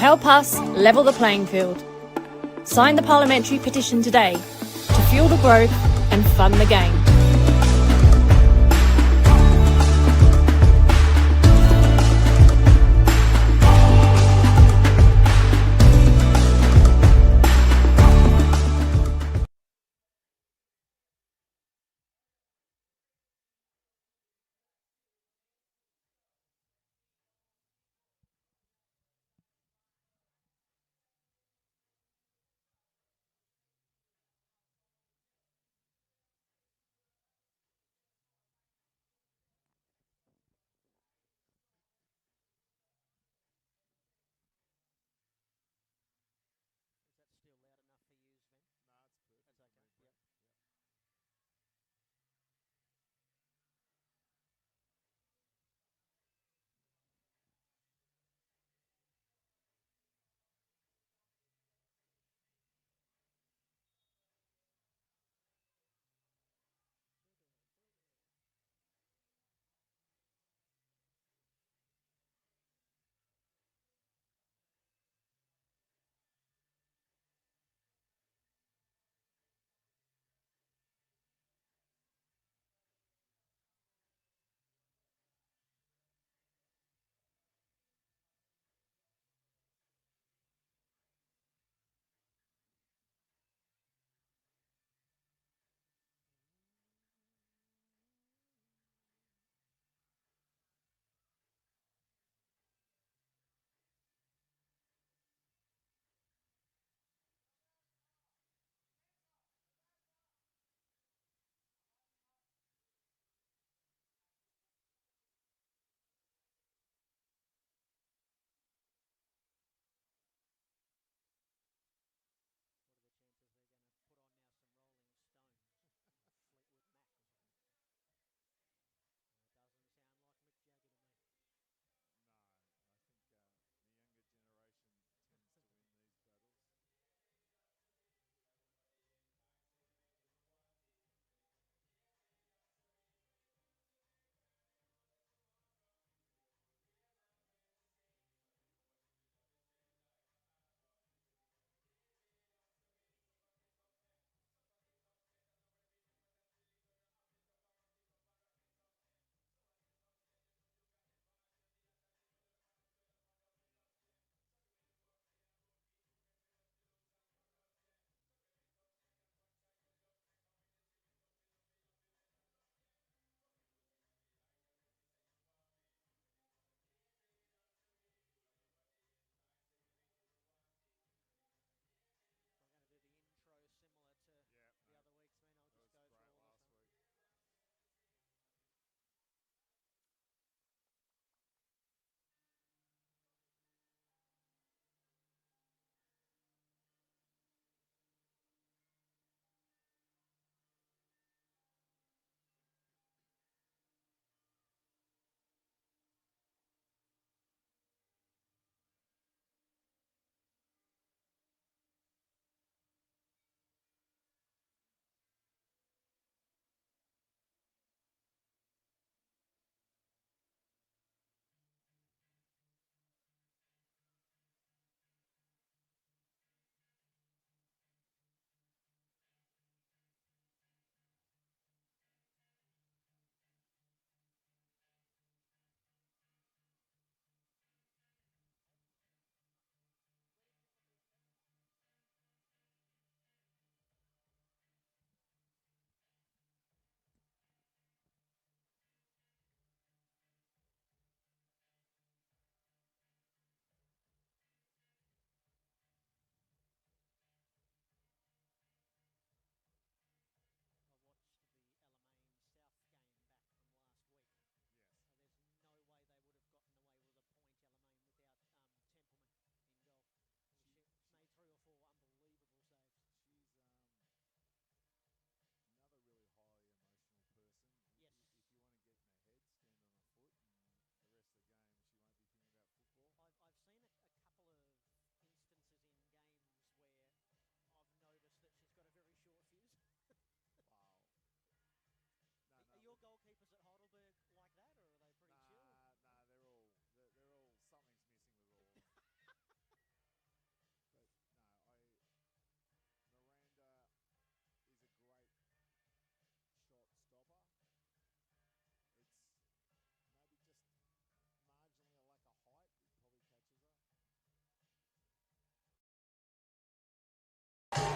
Help us level the playing field. Sign the parliamentary petition today to fuel the growth and fund the game.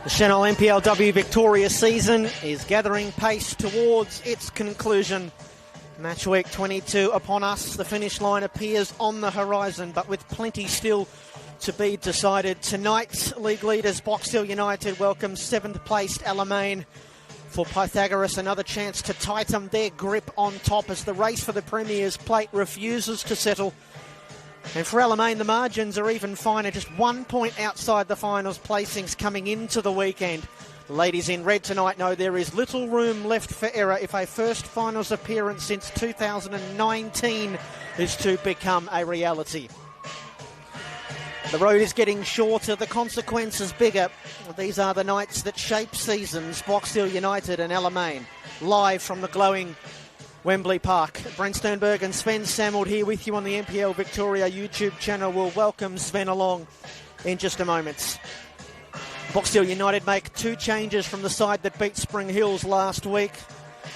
The Senol NPLW Victoria season is gathering pace towards its conclusion. Match week 22 upon us. The finish line appears on the horizon, but with plenty still to be decided. Tonight, league leaders Box Hill United welcome 7th placed Alamein. For Pythagoras, another chance to tighten their grip on top as the race for the Premier's plate refuses to settle. And for Alamein, the margins are even finer, just 1 point outside the finals placings coming into the weekend. The ladies in red tonight know there is little room left for error if a first finals appearance since 2019 is to become a reality. The road is getting shorter, the consequences bigger. These are the nights that shape seasons. Box Hill United and Alamein, live from the glowing Wembley Park. Brent Sternberg and Sven Samold here with you on the NPL Victoria YouTube channel. We'll welcome Sven along in just a moment. Box Hill United make 2 changes from the side that beat Spring Hills last week.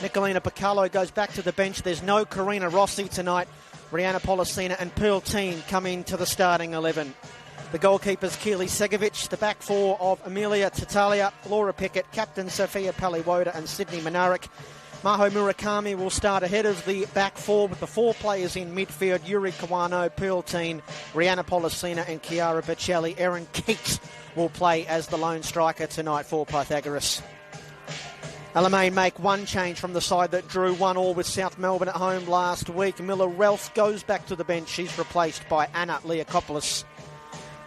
Nicolina Piccolo goes back to the bench. There's no Karina Rossi tonight. Rihanna Policina and Pearl Teen come into the starting 11. The goalkeepers Keely Segovic, the back 4 of Amelia Tatalia, Laura Pickett, Captain Sophia Paliwoda and Sydney Minarik. Maho Murakami will start ahead of the back 4 with the 4 players in midfield: Yuri Kawano, Pearl Teen, Rihanna Policina and Chiara Biccelli. Erin Keats will play as the lone striker tonight for Pythagoras. Alamein make 1 change from the side that drew 1-1 with South Melbourne at home last week. Miller Ralph goes back to the bench. She's replaced by Anna Leakopoulos.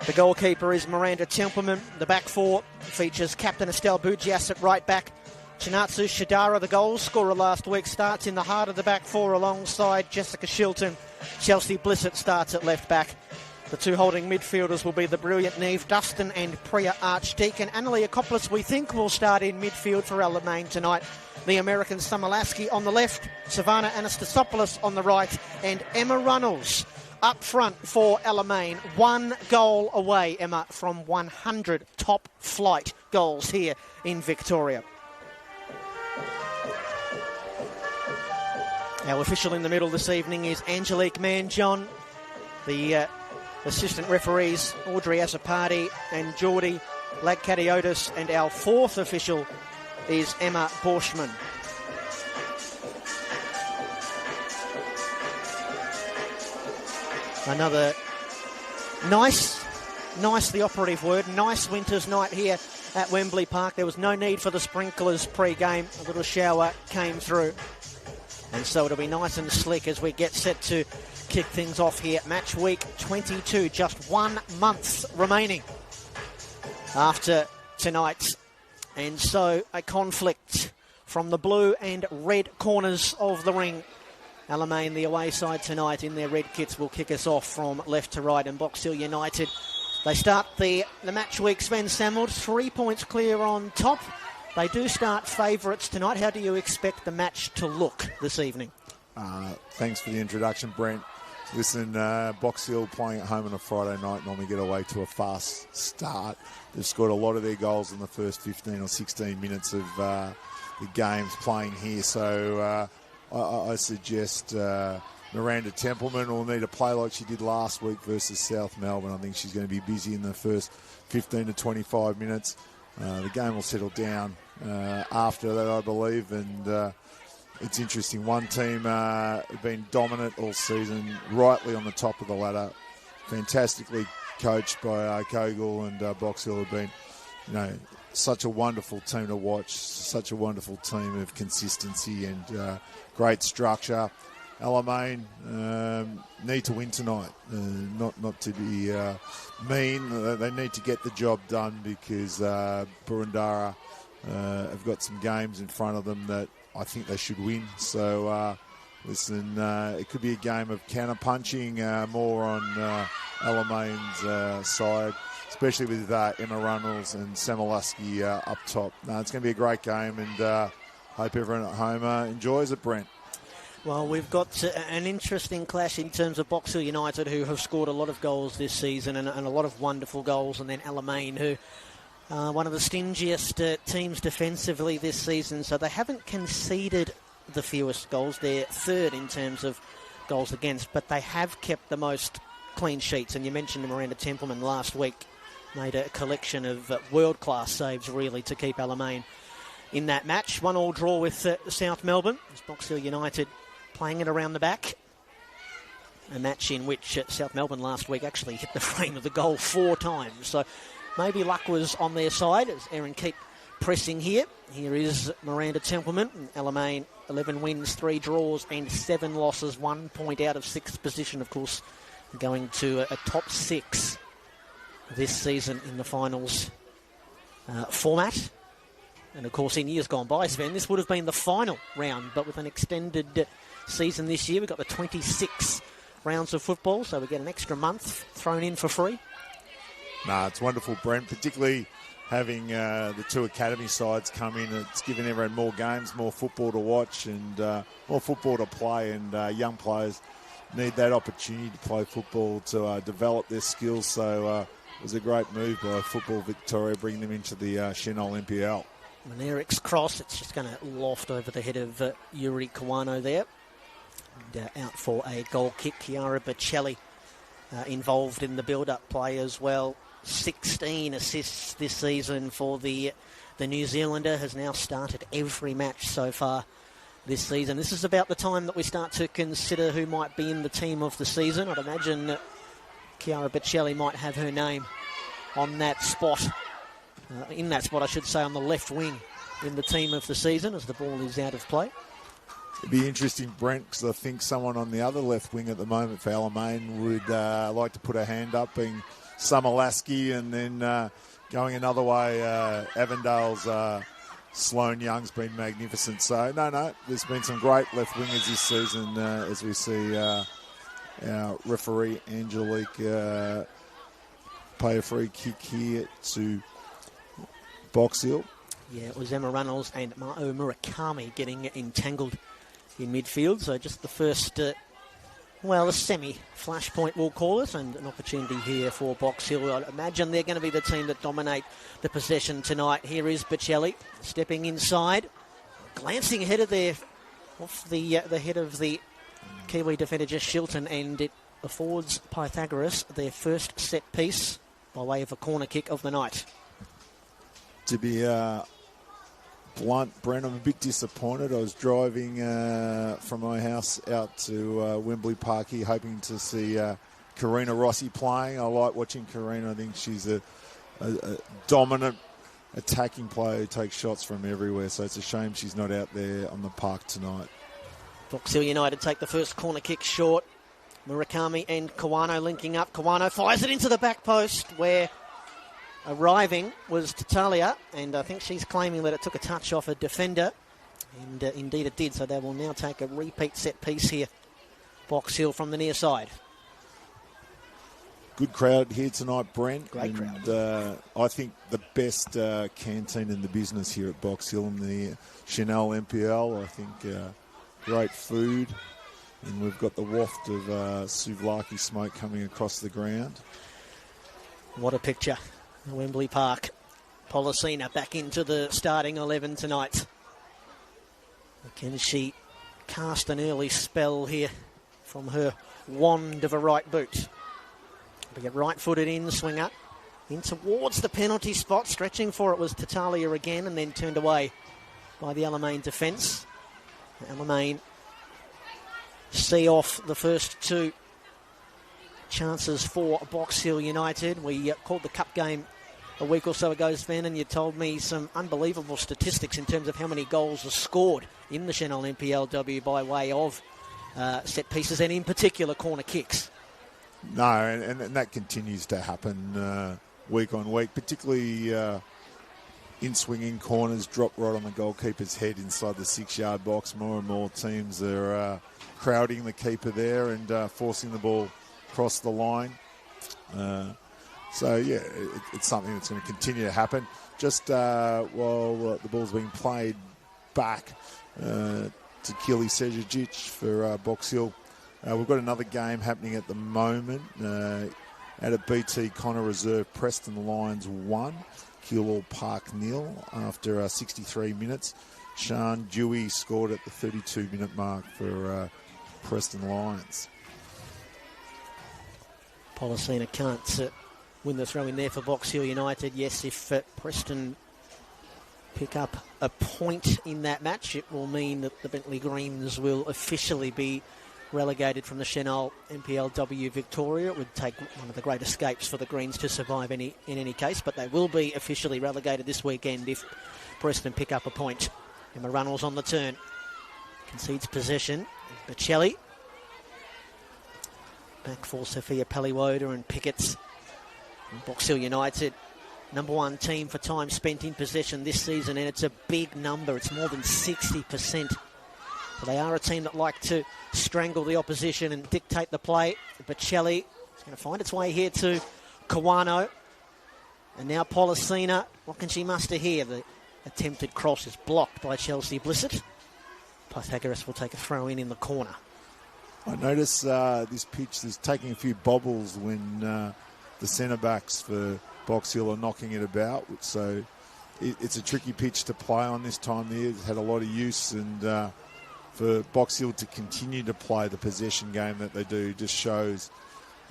The goalkeeper is Miranda Templeman. The back 4 features Captain Estelle Bugias at right back. Chinatsu Shidara, the goal scorer last week, starts in the heart of the back 4 alongside Jessica Shilton. Chelsea Blissett starts at left back. The 2 holding midfielders will be the brilliant Neve Dustin and Priya Archdeacon. Annalie Akopoulos, we think, will start in midfield for Alamein tonight. The American Samolaski on the left, Savannah Anastasopoulos on the right, and Emma Runnels up front for Alamein. 1 goal away, Emma, from 100 top flight goals here in Victoria. Our official in the middle this evening is Angelique Manjon. The assistant referees, Audrey Asapati and Geordie Lagkadiotis. And our 4th official is Emma Borschman. Another nice, the operative word, nice winter's night here at Wembley Park. There was no need for the sprinklers pre-game. A little shower came through. And so it'll be nice and slick as we get set to kick things off here. Match week 22, just 1 month remaining after tonight. And so a conflict from the blue and red corners of the ring. Alamein, the away side tonight in their red kits, will kick us off from left to right. And Box Hill United, they start the match week. Sven Samold, 3 points clear on top. They do start favourites tonight. How do you expect the match to look this evening? Thanks for the introduction, Brent. Listen, Box Hill playing at home on a Friday night normally get away to a fast start. They've scored a lot of their goals in the first 15 or 16 minutes of the games playing here. So I suggest Miranda Templeman will need to play like she did last week versus South Melbourne. I think she's going to be busy in the first 15 to 25 minutes. The game will settle down after that, I believe, and it's interesting. One team been dominant all season, rightly on the top of the ladder, fantastically coached by Kogel, and Box Hill have been, such a wonderful team to watch, such a wonderful team of consistency and great structure. Alamein need to win tonight, not to be mean. They need to get the job done because Burundara have got some games in front of them that I think they should win. So, listen, it could be a game of counter-punching more on Alamein's side, especially with Emma Runnels and Samolaski up top. It's going to be a great game, and hope everyone at home enjoys it, Brent. Well, we've got an interesting clash in terms of Box Hill United, who have scored a lot of goals this season and a lot of wonderful goals, and then Alamein, who are one of the stingiest teams defensively this season. So they haven't conceded the fewest goals. They're 3rd in terms of goals against, but they have kept the most clean sheets. And you mentioned Miranda Templeman last week made a collection of world-class saves, really, to keep Alamein in that match. 1-1 draw with South Melbourne. As Box Hill United playing it around the back. A match in which South Melbourne last week actually hit the frame of the goal 4 times. So maybe luck was on their side as Aaron keep pressing here. Here is Miranda Templeman. Alamein, 11 wins, 3 draws and 7 losses. 1 point out of 6th position, of course, going to a top 6 this season in the finals format. And, of course, in years gone by, Sven, this would have been the final round, but with an extended season this year, we've got the 26 rounds of football, so we get an extra month thrown in for free. No, it's wonderful, Brent, particularly having the 2 academy sides come in. It's given everyone more games, more football to watch and more football to play, and young players need that opportunity to play football to develop their skills. So it was a great move by Football Victoria, bringing them into the Senol NPL. And Eric's cross, it's just going to loft over the head of Yuri Kawano there. And, out for a goal kick. Chiara Bocelli involved in the build-up play as well. 16 assists this season for the New Zealander. Has now started every match so far this season. This is about the time that we start to consider who might be in the team of the season. I'd imagine Chiara Bocelli might have her name on that spot. In that spot, I should say, on the left wing in the team of the season as the ball is out of play. It'd be interesting, Brent, because I think someone on the other left wing at the moment for Alamein would like to put a hand up, being Summer Lasky, and then going another way, Avondale's Sloane Young's been magnificent. So, no, there's been some great left wingers this season as we see our referee, Angelique, pay a free kick here to Box Hill. Yeah, it was Emma Runnels and Ma'o Murakami getting entangled in midfield. So just the first, a semi-flashpoint, we'll call it, and an opportunity here for Box Hill. I imagine they're going to be the team that dominate the possession tonight. Here is Bocelli stepping inside, glancing ahead of off the head of the Kiwi defender, Jess Shilton, and it affords Pythagoras their first set piece by way of a corner kick of the night. To be blunt, Brent, I'm a bit disappointed. I was driving from my house out to Wembley Park here, hoping to see Karina Rossi playing. I like watching Karina. I think she's a dominant attacking player who takes shots from everywhere, so it's a shame she's not out there on the park tonight. Box Hill United take the first corner kick short. Murakami and Kawano linking up. Kawano fires it into the back post, where arriving was Tatalia, and I think she's claiming that it took a touch off a defender, and indeed it did, so they will now take a repeat set piece here. Box Hill from the near side. Good crowd here tonight, Brent. Great crowd. I think the best canteen in the business here at Box Hill in the Senol NPL. I think great food, and we've got the waft of souvlaki smoke coming across the ground. What a picture. Wembley Park. Policina back into the starting 11 tonight. Can she cast an early spell here from her wand of a right boot? Be a right-footed in-swinger in towards the penalty spot. Stretching for it was Tatalia again, and then turned away by the Alamein defence. Alamein see off the first 2 chances for Box Hill United. We called the cup game a week or so ago, Sven, and you told me some unbelievable statistics in terms of how many goals are scored in the Senol NPLW by way of set pieces, and in particular corner kicks. No, and that continues to happen week on week, particularly in-swinging corners drop right on the goalkeeper's head inside the 6-yard box. More and more teams are crowding the keeper there and forcing the ball across the line. It's something that's going to continue to happen. Just while the ball's being played back to Kili Sejic for Box Hill. We've got another game happening at the moment. Out of BT Connor Reserve, Preston Lions 1, Keilor Park 0 after 63 minutes. Sean Dewey scored at the 32-minute mark for Preston Lions. Policina can't win the throw in there for Box Hill United. Yes, if Preston pick up a point in that match, it will mean that the Bentley Greens will officially be relegated from the Senol NPLW Victoria. It would take one of the great escapes for the Greens to survive in any case, but they will be officially relegated this weekend if Preston pick up a point. Emma Runnels on the turn. Concedes possession. Bocelli. Back for Sophia Paliwoda and Pickett's. And Box Hill United, number one team for time spent in possession this season, and it's a big number. It's more than 60%. But they are a team that like to strangle the opposition and dictate the play. Bocelli is going to find its way here to Kawano. And now Policina. What can she muster here? The attempted cross is blocked by Chelsea Blissett. Pythagoras will take a throw in the corner. I notice this pitch is taking a few bobbles when the centre-backs for Box Hill are knocking it about. So it's a tricky pitch to play on this time of the year. It's had a lot of use, and for Box Hill to continue to play the possession game that they do just shows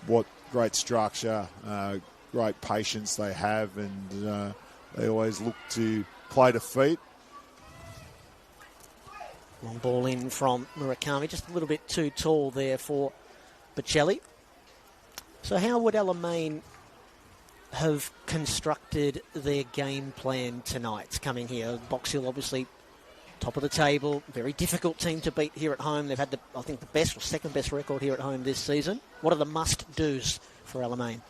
what great structure, great patience they have, and they always look to play to feet. Long ball in from Murakami, just a little bit too tall there for Bocelli. So how would Alamein have constructed their game plan tonight coming here? Box Hill obviously top of the table, very difficult team to beat here at home. They've had, I think, the best or second best record here at home this season. What are the must-dos for Alamein?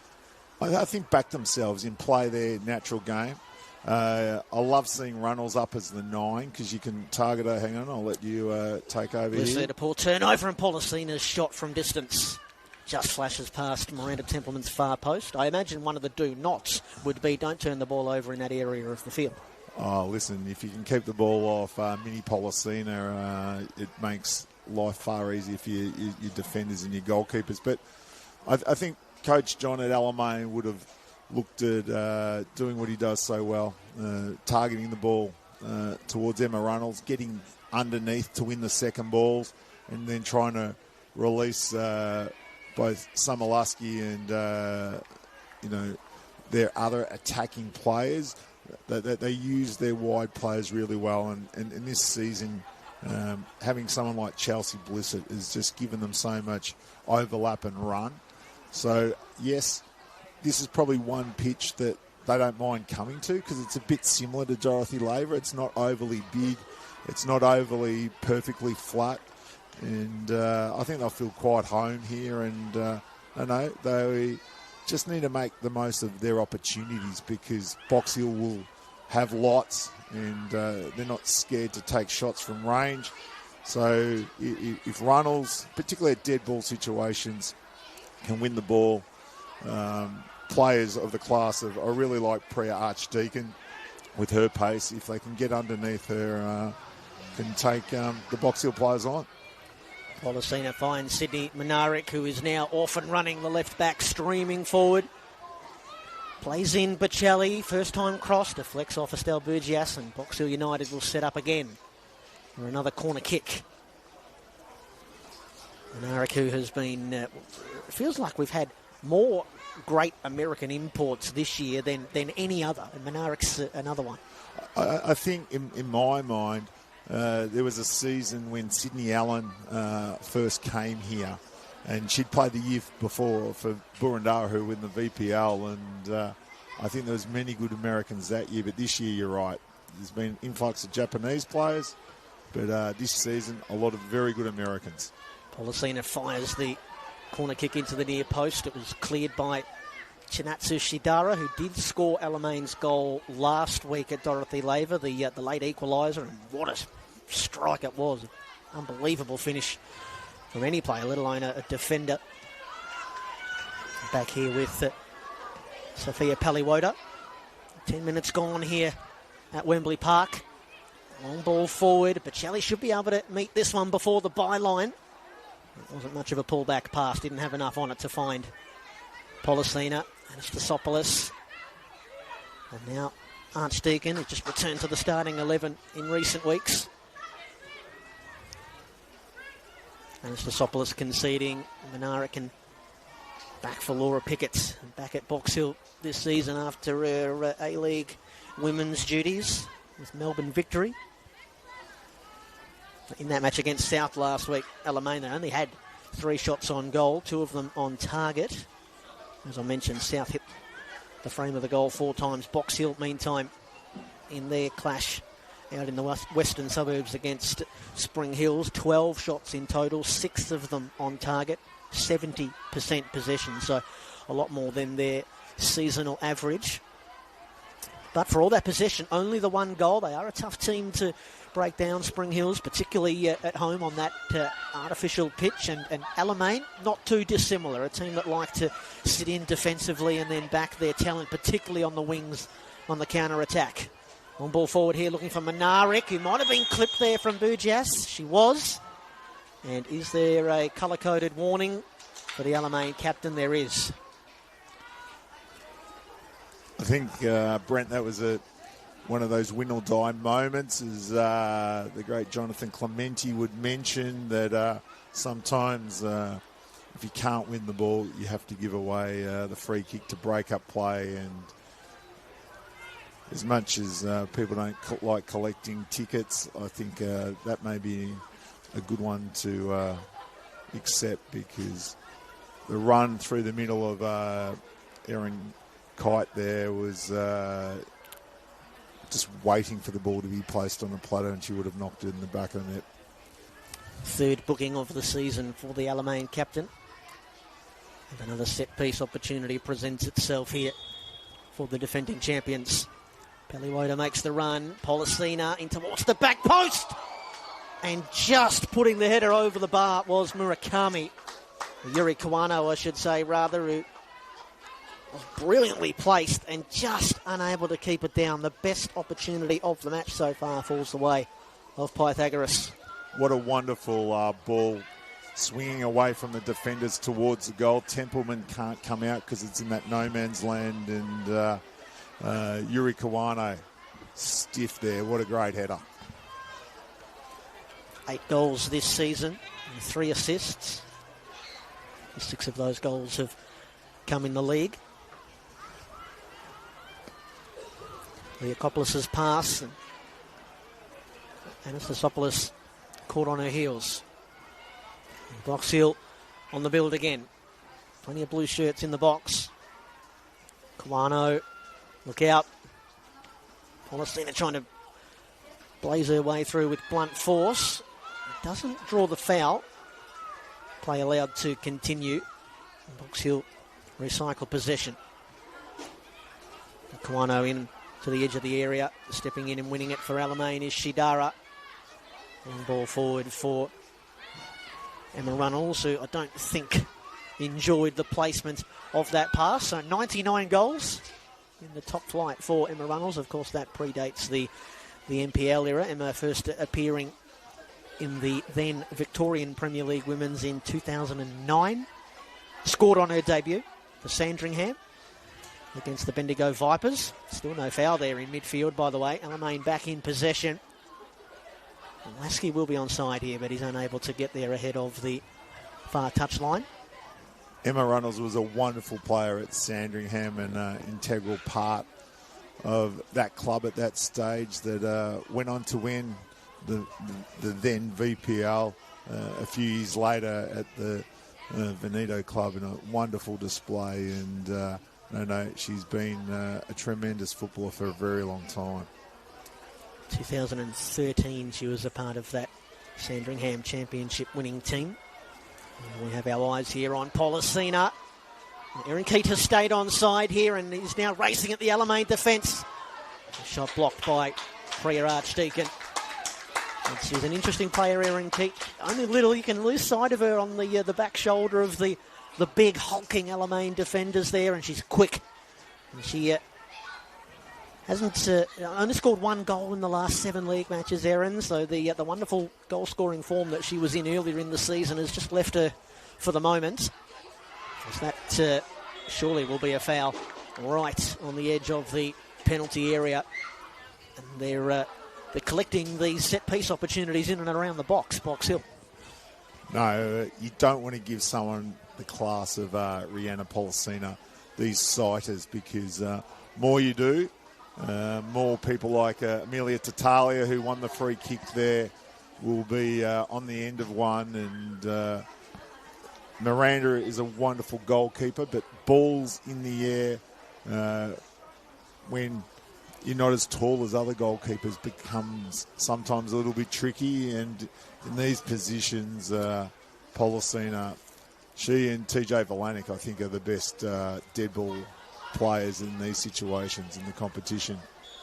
I think back themselves in play their natural game. I love seeing Runnels up as the 9 because you can target her. Hang on, I'll let you take over here. A poor turnover, and Policina's shot from distance just flashes past Miranda Templeman's far post. I imagine one of the do-nots would be don't turn the ball over in that area of the field. Oh, listen, if you can keep the ball off Mini Policina, it makes life far easier for your defenders and your goalkeepers. But I think Coach John at Alamein would have looked at doing what he does so well, targeting the ball towards Emma Runnels, getting underneath to win the second balls, and then trying to release both Samaluski and their other attacking players. They use their wide players really well, and in this season, having someone like Chelsea Blissett has just given them so much overlap and run. So yes, this is probably one pitch that they don't mind coming to because it's a bit similar to Dorothy Laver. It's not overly big. It's not overly perfectly flat. And I think they'll feel quite home here. And they just need to make the most of their opportunities because Box Hill will have lots and they're not scared to take shots from range. So if Runnels, particularly at dead ball situations, can win the ball, players of the class of, I really like Priya Archdeacon with her pace. If they can get underneath her, can take the Box Hill players on. Policina finds Sydney Minarik, who is now off and running, the left back streaming forward. Plays in Bocelli, first time cross, deflects off Estelle Burgias, and Box Hill United will set up again for another corner kick. Minarik, who has been, it feels like we've had more great American imports this year than any other, and Minarik's another one. I think in my mind, there was a season when Sydney Allen first came here, and she'd played the year before for Burundara, who were in the VPL, and I think there was many good Americans that year. But this year, you're right, there's been an influx of Japanese players, but this season, a lot of very good Americans. Policina fires the corner kick into the near post. It was cleared by Chinatsu Shidara, who did score Alamein's goal last week at Dorothy Laver, the late equaliser, and what a strike it was. Unbelievable finish from any player, let alone a defender. Back here with Sophia Paliwoda. 10 minutes gone here at Wembley Park. Long ball forward. Bocelli should be able to meet this one before the byline. It wasn't much of a pullback pass. Didn't have enough on it to find Policina. Anastasopoulos. And now Archdeacon, who just returned to the starting 11 in recent weeks. Anastasopoulos conceding. Minarik and Back for Laura Pickett, back at Box Hill this season after her A-League women's duties with Melbourne Victory. In that match against South last week, Alamein, they only had 3 shots on goal, 2 of them on target. As I mentioned, South hit the frame of the goal 4 times. Box Hill, meantime, in their clash out in the western suburbs against Spring Hills, 12 shots in total, 6 of them on target, 70% possession, so a lot more than their seasonal average. But for all that possession, only the 1 goal. They are a tough team to break down, Spring Hills, particularly at home on that artificial pitch. And Alamein, not too dissimilar, a team that like to sit in defensively and then back their talent, particularly on the wings on the counter-attack. On ball forward here, looking for Minarik, who might have been clipped there from Bujas. She was. And is there a colour-coded warning for the Alamein captain? There is. I think, Brent, that was one of those win or die moments, as the great Jonathan Clementi would mention, that sometimes if you can't win the ball, you have to give away the free kick to break up play. And as much as people don't like collecting tickets, I think that may be a good one to accept, because the run through the middle of Erin Kite there was just waiting for the ball to be placed on the platter, and she would have knocked it in the back of the net. 3rd booking of the season for the Alamein captain. And another set-piece opportunity presents itself here for the defending champions. Peliwoda makes the run. Policina in towards the back post. And just putting the header over the bar was Murakami. Yuri Kawano, I should say, rather, who was brilliantly placed and just unable to keep it down. The best opportunity of the match so far falls the way of Pythagoras. What a wonderful ball, swinging away from the defenders towards the goal. Templeman can't come out because it's in that no man's land, and Yuri Kawano stiff there. What a great header. 8 goals this season and 3 assists. 6 of those goals have come in the league. Leokopoulos' pass, and Anastasopoulos caught on her heels. Box Hill on the build again. Plenty of blue shirts in the box. Kawano, look out. Policina trying to blaze her way through with blunt force. Doesn't draw the foul. Play allowed to continue. Box Hill recycle possession. Kawano in to the edge of the area. Stepping in and winning it for Alamein is Shidara. And ball forward for Emma Runnels, who I don't think enjoyed the placement of that pass. So 99 goals in the top flight for Emma Runnels. Of course, that predates the NPL era. Emma first appearing in the then Victorian Premier League Women's in 2009. Scored on her debut for Sandringham against the Bendigo Vipers. Still no foul there in midfield, by the way. Alamein back in possession. Lasky will be on side here, but he's unable to get there ahead of the far touchline. Emma Runnels was a wonderful player at Sandringham and an integral part of that club at that stage, that went on to win the then VPL a few years later at the Veneto Club in a wonderful display. And she's been a tremendous footballer for a very long time. 2013 she was a part of that Sandringham Championship winning team. And we have our eyes here on Policina. Erin Keita stayed on side here and is now racing at the Alamein defence. A shot blocked by Priya Archdeacon. And she's an interesting player, Erin Keita. Only little, you can lose sight of her on the back shoulder of the big hulking Alamein defenders there, and she's quick. And she hasn't only scored 1 goal in the last 7 league matches, Erin. So the wonderful goal-scoring form that she was in earlier in the season has just left her for the moment. As that surely will be a foul right on the edge of the penalty area. And they're collecting these set-piece opportunities in and around the box, Box Hill. No, you don't want to give someone the class of Rihanna Policina, these sighters, because more you do, more people like Amelia Tatalia, who won the free kick there, will be on the end of one. And Miranda is a wonderful goalkeeper, but balls in the air when you're not as tall as other goalkeepers becomes sometimes a little bit tricky. And in these positions, Policina, she and TJ Valanek, I think, are the best dead ball players in these situations in the competition.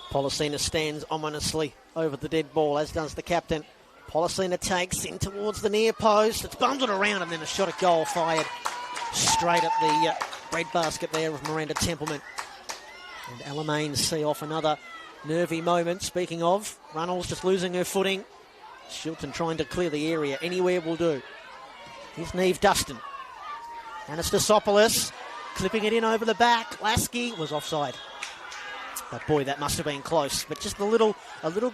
Policina stands ominously over the dead ball, as does the captain. Policina takes in towards the near post. It's bundled around and then a shot at goal fired straight at the breadbasket there of Miranda Templeman. And Alamein see off another nervy moment. Speaking of, Runnels just losing her footing. Shilton trying to clear the area. Anywhere will do. Here's Neve Dustin. Anastasopoulos clipping it in over the back. Lasky was offside. But boy, that must have been close. But just a little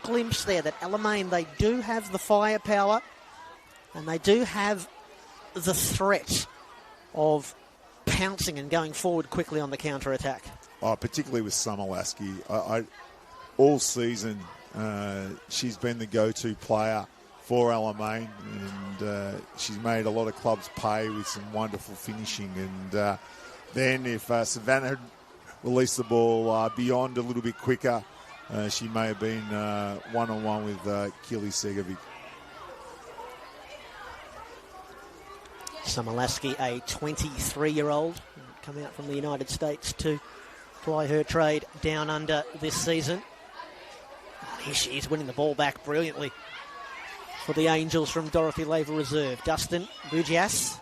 glimpse there that Alamein, they do have the firepower and they do have the threat of pouncing and going forward quickly on the counter-attack. Oh, particularly with Summer Lasky. All season, she's been the go-to player for Alamein, and she's made a lot of clubs pay with some wonderful finishing. And then if Savannah had released the ball beyond a little bit quicker, she may have been one-on-one with Kili Segovic. Summer Lasky, a 23-year-old, come out from the United States to ply her trade down under this season. And here she is winning the ball back brilliantly for the Angels from Dorothy Laver Reserve. Dustin Bugias.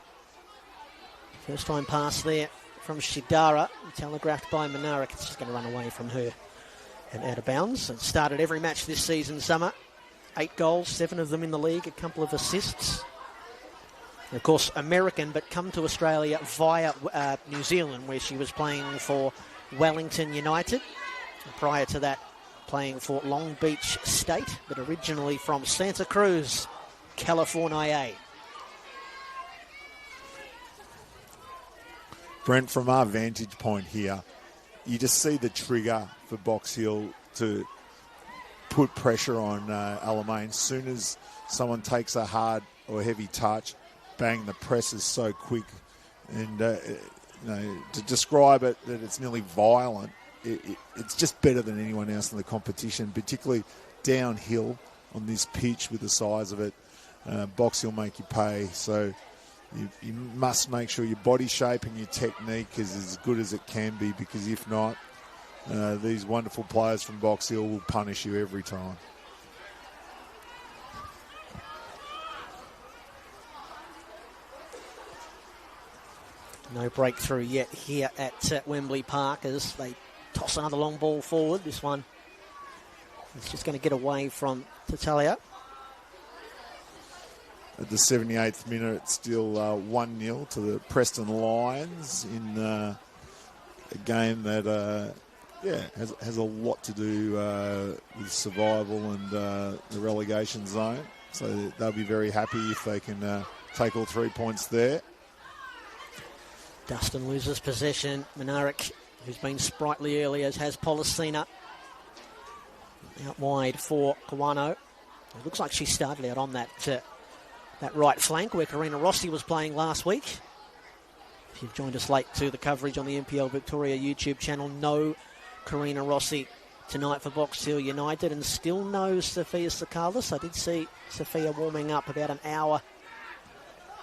First time pass there from Shidara, telegraphed by Minarik. It's just going to run away from her and out of bounds. It started every match this season, Summer. 8 goals, 7 of them in the league, a couple of assists. And of course, American, but come to Australia via New Zealand, where she was playing for Wellington United. And prior to that, playing for Long Beach State, but originally from Santa Cruz, California. Brent, from our vantage point here, you just see the trigger for Box Hill to put pressure on Alamein. As soon as someone takes a hard or heavy touch, bang, the press is so quick. And to describe it, that it's nearly violent, it's just better than anyone else in the competition, particularly downhill on this pitch with the size of it. Box Hill make you pay. So you must make sure your body shape and your technique is as good as it can be, because if not, these wonderful players from Box Hill will punish you every time. No breakthrough yet here at Wembley Park as they toss another long ball forward. This one is just going to get away from Tatalia. At the 78th minute, it's still 1-0 to the Preston Lions in a game that has a lot to do with survival and the relegation zone. So they'll be very happy if they can take all 3 points there. Dustin loses possession. Minarik, who's been sprightly early, as has Policina. Out wide for Kawano. It looks like she started out on that right flank where Karina Rossi was playing last week. If you've joined us late to the coverage on the NPL Victoria YouTube channel, no Karina Rossi tonight for Box Hill United, and still no Sophia Sakalis. I did see Sophia warming up about an hour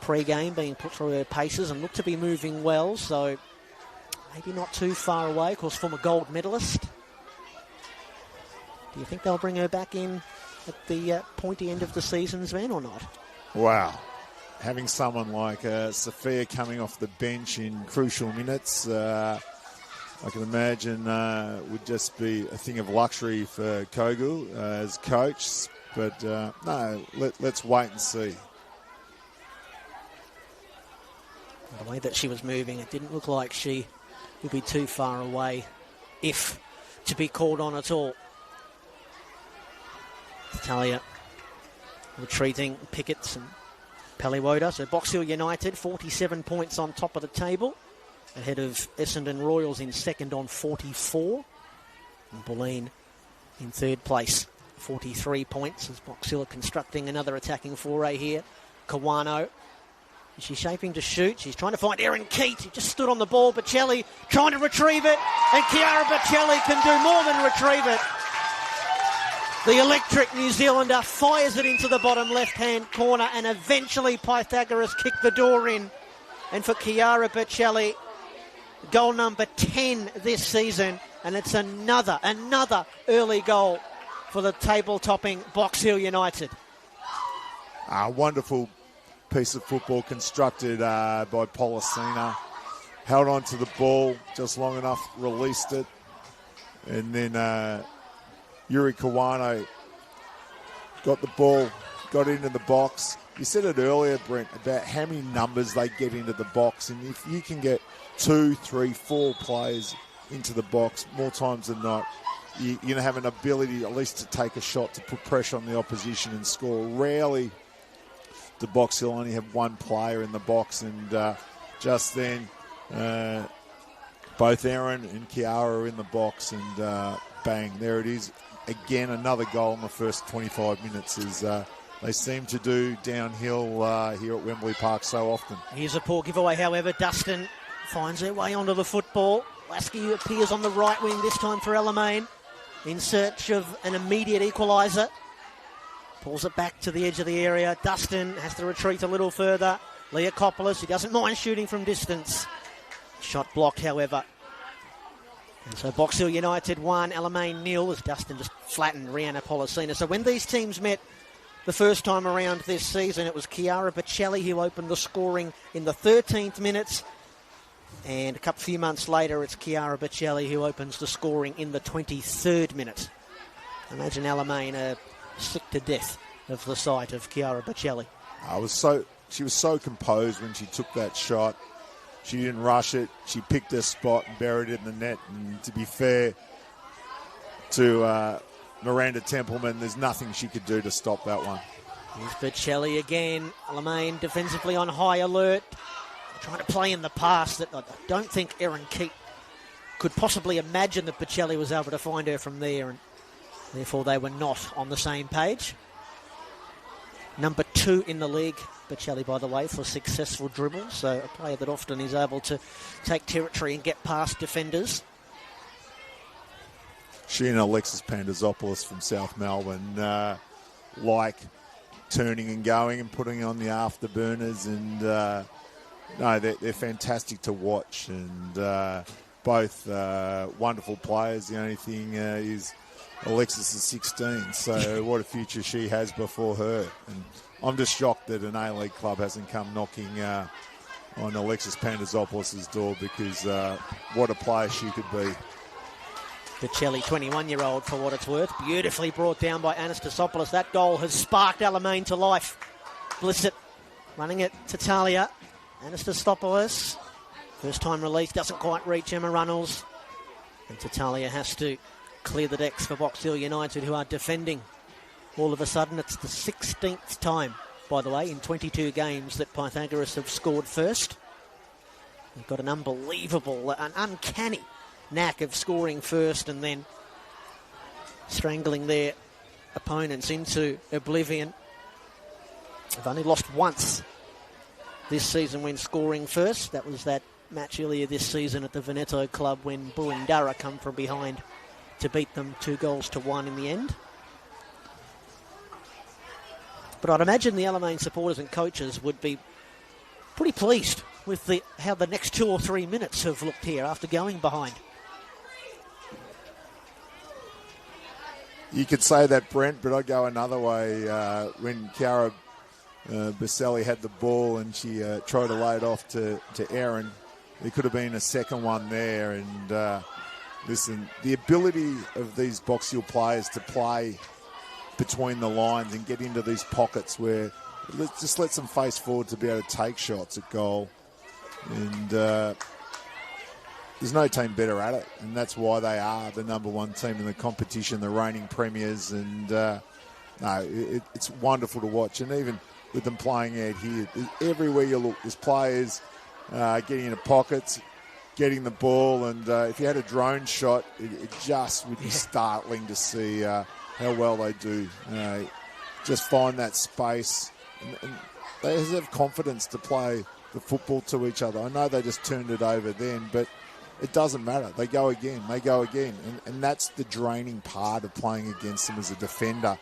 pre-game, being put through her paces and looked to be moving well, so maybe not too far away. Of course, former gold medalist. Do you think they'll bring her back in at the pointy end of the season, Sven, or not? Wow. Having someone like Sophia coming off the bench in crucial minutes, I can imagine would just be a thing of luxury for Kogel as coach. But no, let's wait and see. The way that she was moving, it didn't look like she would be too far away, if to be called on at all. Talia retreating, Pickett's and Paliwoda. So Box Hill United, 47 points on top of the table, ahead of Essendon Royals in second on 44. And Bulleen in third place, 43 points, as Box Hill are constructing another attacking foray here. Kawano, is she shaping to shoot? She's trying to find Erin Keat, who just stood on the ball. Bocelli trying to retrieve it, and Chiara Bocelli can do more than retrieve it. The electric New Zealander fires it into the bottom left-hand corner, and eventually Pythagoras kicked the door in. And for Chiara Bocelli, goal number 10 this season, and it's another early goal for the table-topping Box Hill United. A wonderful piece of football constructed by Policina. Held on to the ball just long enough, released it, and then Yuri Kawano got the ball, got into the box. You said it earlier, Brent, about how many numbers they get into the box, and if you can get 2, 3, 4 players into the box more times than not, you're going to have an ability at least to take a shot to put pressure on the opposition and score. Rarely do Box Hill only have one player in the box, and just then both Erin and Chiara are in the box, and bang, there it is. Again, another goal in the first 25 minutes, as they seem to do downhill here at Wembley Park so often. Here's a poor giveaway, however. Dustin finds their way onto the football. Lasky appears on the right wing, this time for Alamein, in search of an immediate equaliser. Pulls it back to the edge of the area. Dustin has to retreat a little further. Leokopoulos, he doesn't mind shooting from distance. Shot blocked, however. And so Box Hill United 1, Alamein 0, as Dustin just flattened Rihanna Policina. So when these teams met the first time around this season, it was Chiara Bocelli who opened the scoring in the 13th minute. And a few months later, it's Chiara Bocelli who opens the scoring in the 23rd minute. Imagine Alamein are sick to death of the sight of Chiara Bocelli. She was so composed when she took that shot. She didn't rush it. She picked her spot and buried it in the net. And to be fair to Miranda Templeman, there's nothing she could do to stop that one. Here's Bocelli again. Alamein defensively on high alert. Trying to play in the pass that I don't think Erin Keat could possibly imagine that Bocelli was able to find her from there, and therefore they were not on the same page. Number 2 in the league, Bocelli, by the way, for successful dribbles, so a player that often is able to take territory and get past defenders. She and Alexis Pandazopoulos from South Melbourne like turning and going and putting on the afterburners, and no, they're fantastic to watch, and both wonderful players. The only thing is Alexis is 16, so what a future she has before her. And I'm just shocked that an A-League club hasn't come knocking on Alexis Pandazopoulos' door, because what a player she could be. Bocelli, 21-year-old for what it's worth. Beautifully brought down by Anastasopoulos. That goal has sparked Alamein to life. Blissett running it to Talia. Anastasopoulos, first time release, doesn't quite reach Emma Runnels. And Talia has to clear the decks for Box Hill United, who are defending. All of a sudden, it's the 16th time, by the way, in 22 games that Pythagoras have scored first. They've got an unbelievable, an uncanny knack of scoring first and then strangling their opponents into oblivion. They've only lost once this season when scoring first. That was that match earlier this season at the Veneto Club when Buendara come from behind to beat them 2-1 in the end. But I'd imagine the Alamein supporters and coaches would be pretty pleased with how the next 2 or 3 minutes have looked here after going behind. You could say that, Brent, but I'd go another way. When Chiara Bocelli had the ball and she tried to lay it off to Erin, there could have been a second one there. And listen, the ability of these Box Hill players to play between the lines and get into these pockets where just lets them face forward to be able to take shots at goal. And there's no team better at it, and that's why they are the number 1 team in the competition, the reigning premiers. And no, it's wonderful to watch. And even with them playing out here. Everywhere you look, there's players getting into pockets, getting the ball, and if you had a drone shot, it just would be startling to see how well they do. Just find that space, and they have confidence to play the football to each other. I know they just turned it over then, but it doesn't matter. They go again. And that's the draining part of playing against them as a defender.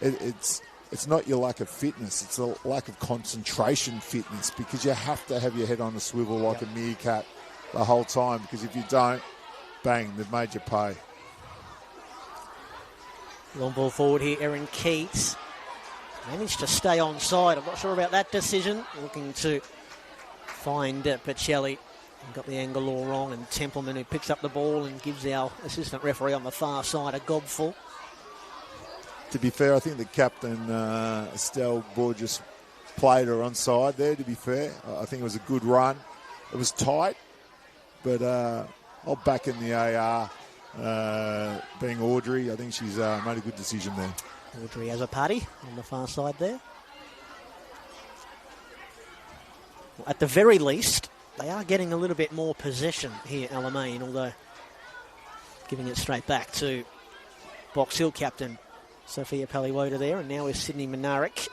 It's not your lack of fitness. It's a lack of concentration fitness, because you have to have your head on a swivel like a meerkat the whole time, because if you don't, bang, they've made you pay. Long ball forward here, Erin Keats. Managed to stay onside. I'm not sure about that decision. Looking to find Pacelli. Got the angle all wrong, and Templeman, who picks up the ball and gives our assistant referee on the far side a gobful. To be fair, I think the captain, Estelle Borges, played her onside there, to be fair. I think it was a good run. It was tight, but I'll back in the AR. Being Audrey, I think she's made a good decision there. Audrey has a party on the far side there. Well, at the very least, they are getting a little bit more possession here, Alamein, although giving it straight back to Box Hill captain Sophia Paliwoda there, and now with Sydney Minarik.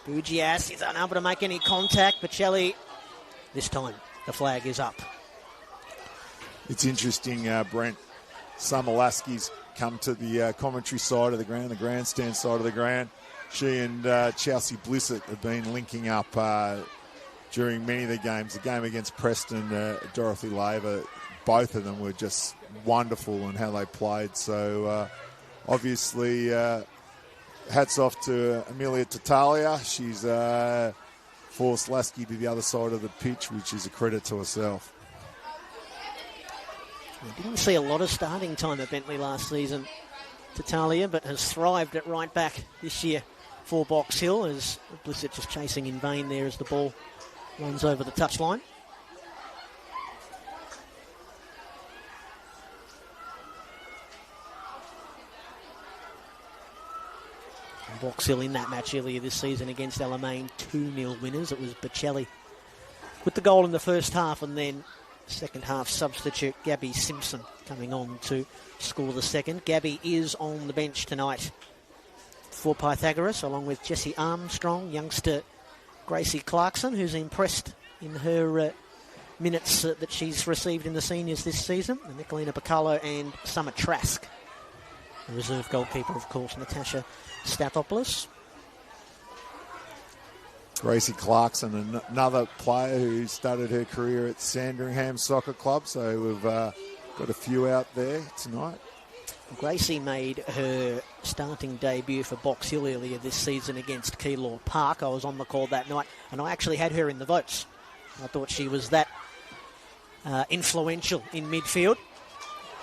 Bugias is unable to make any contact. Pacelli, this time the flag is up. It's interesting, Brent. Summer Lasky's come to the commentary side of the ground, the grandstand side of the ground. She and Chelsea Blissett have been linking up during many of the games. The game against Preston, Dorothy Laver, both of them were just wonderful in how they played. So obviously, hats off to Amelia Tatalia. She's forced Lasky to the other side of the pitch, which is a credit to herself. We didn't see a lot of starting time at Bentley last season, Tatalia, but has thrived at right back this year for Box Hill, as Blissett just chasing in vain there as the ball runs over the touchline. And Box Hill in that match earlier this season against Alamein, 2-0 winners. It was Pacelli with the goal in the first half, and then second half substitute Gabby Simpson coming on to score the second. Gabby is on the bench tonight for Pythagoras, along with Jessie Armstrong, youngster Gracie Clarkson, who's impressed in her minutes that she's received in the seniors this season, and Nicolina Bacalo and Summer Trask. The reserve goalkeeper, of course, Natasha Stathopoulos. Gracie Clarkson, another player who started her career at Sandringham Soccer Club, so we've got a few out there tonight. Gracie made her starting debut for Box Hill earlier this season against Keilor Park. I was on the call that night, and I actually had her in the votes. I thought she was that influential in midfield.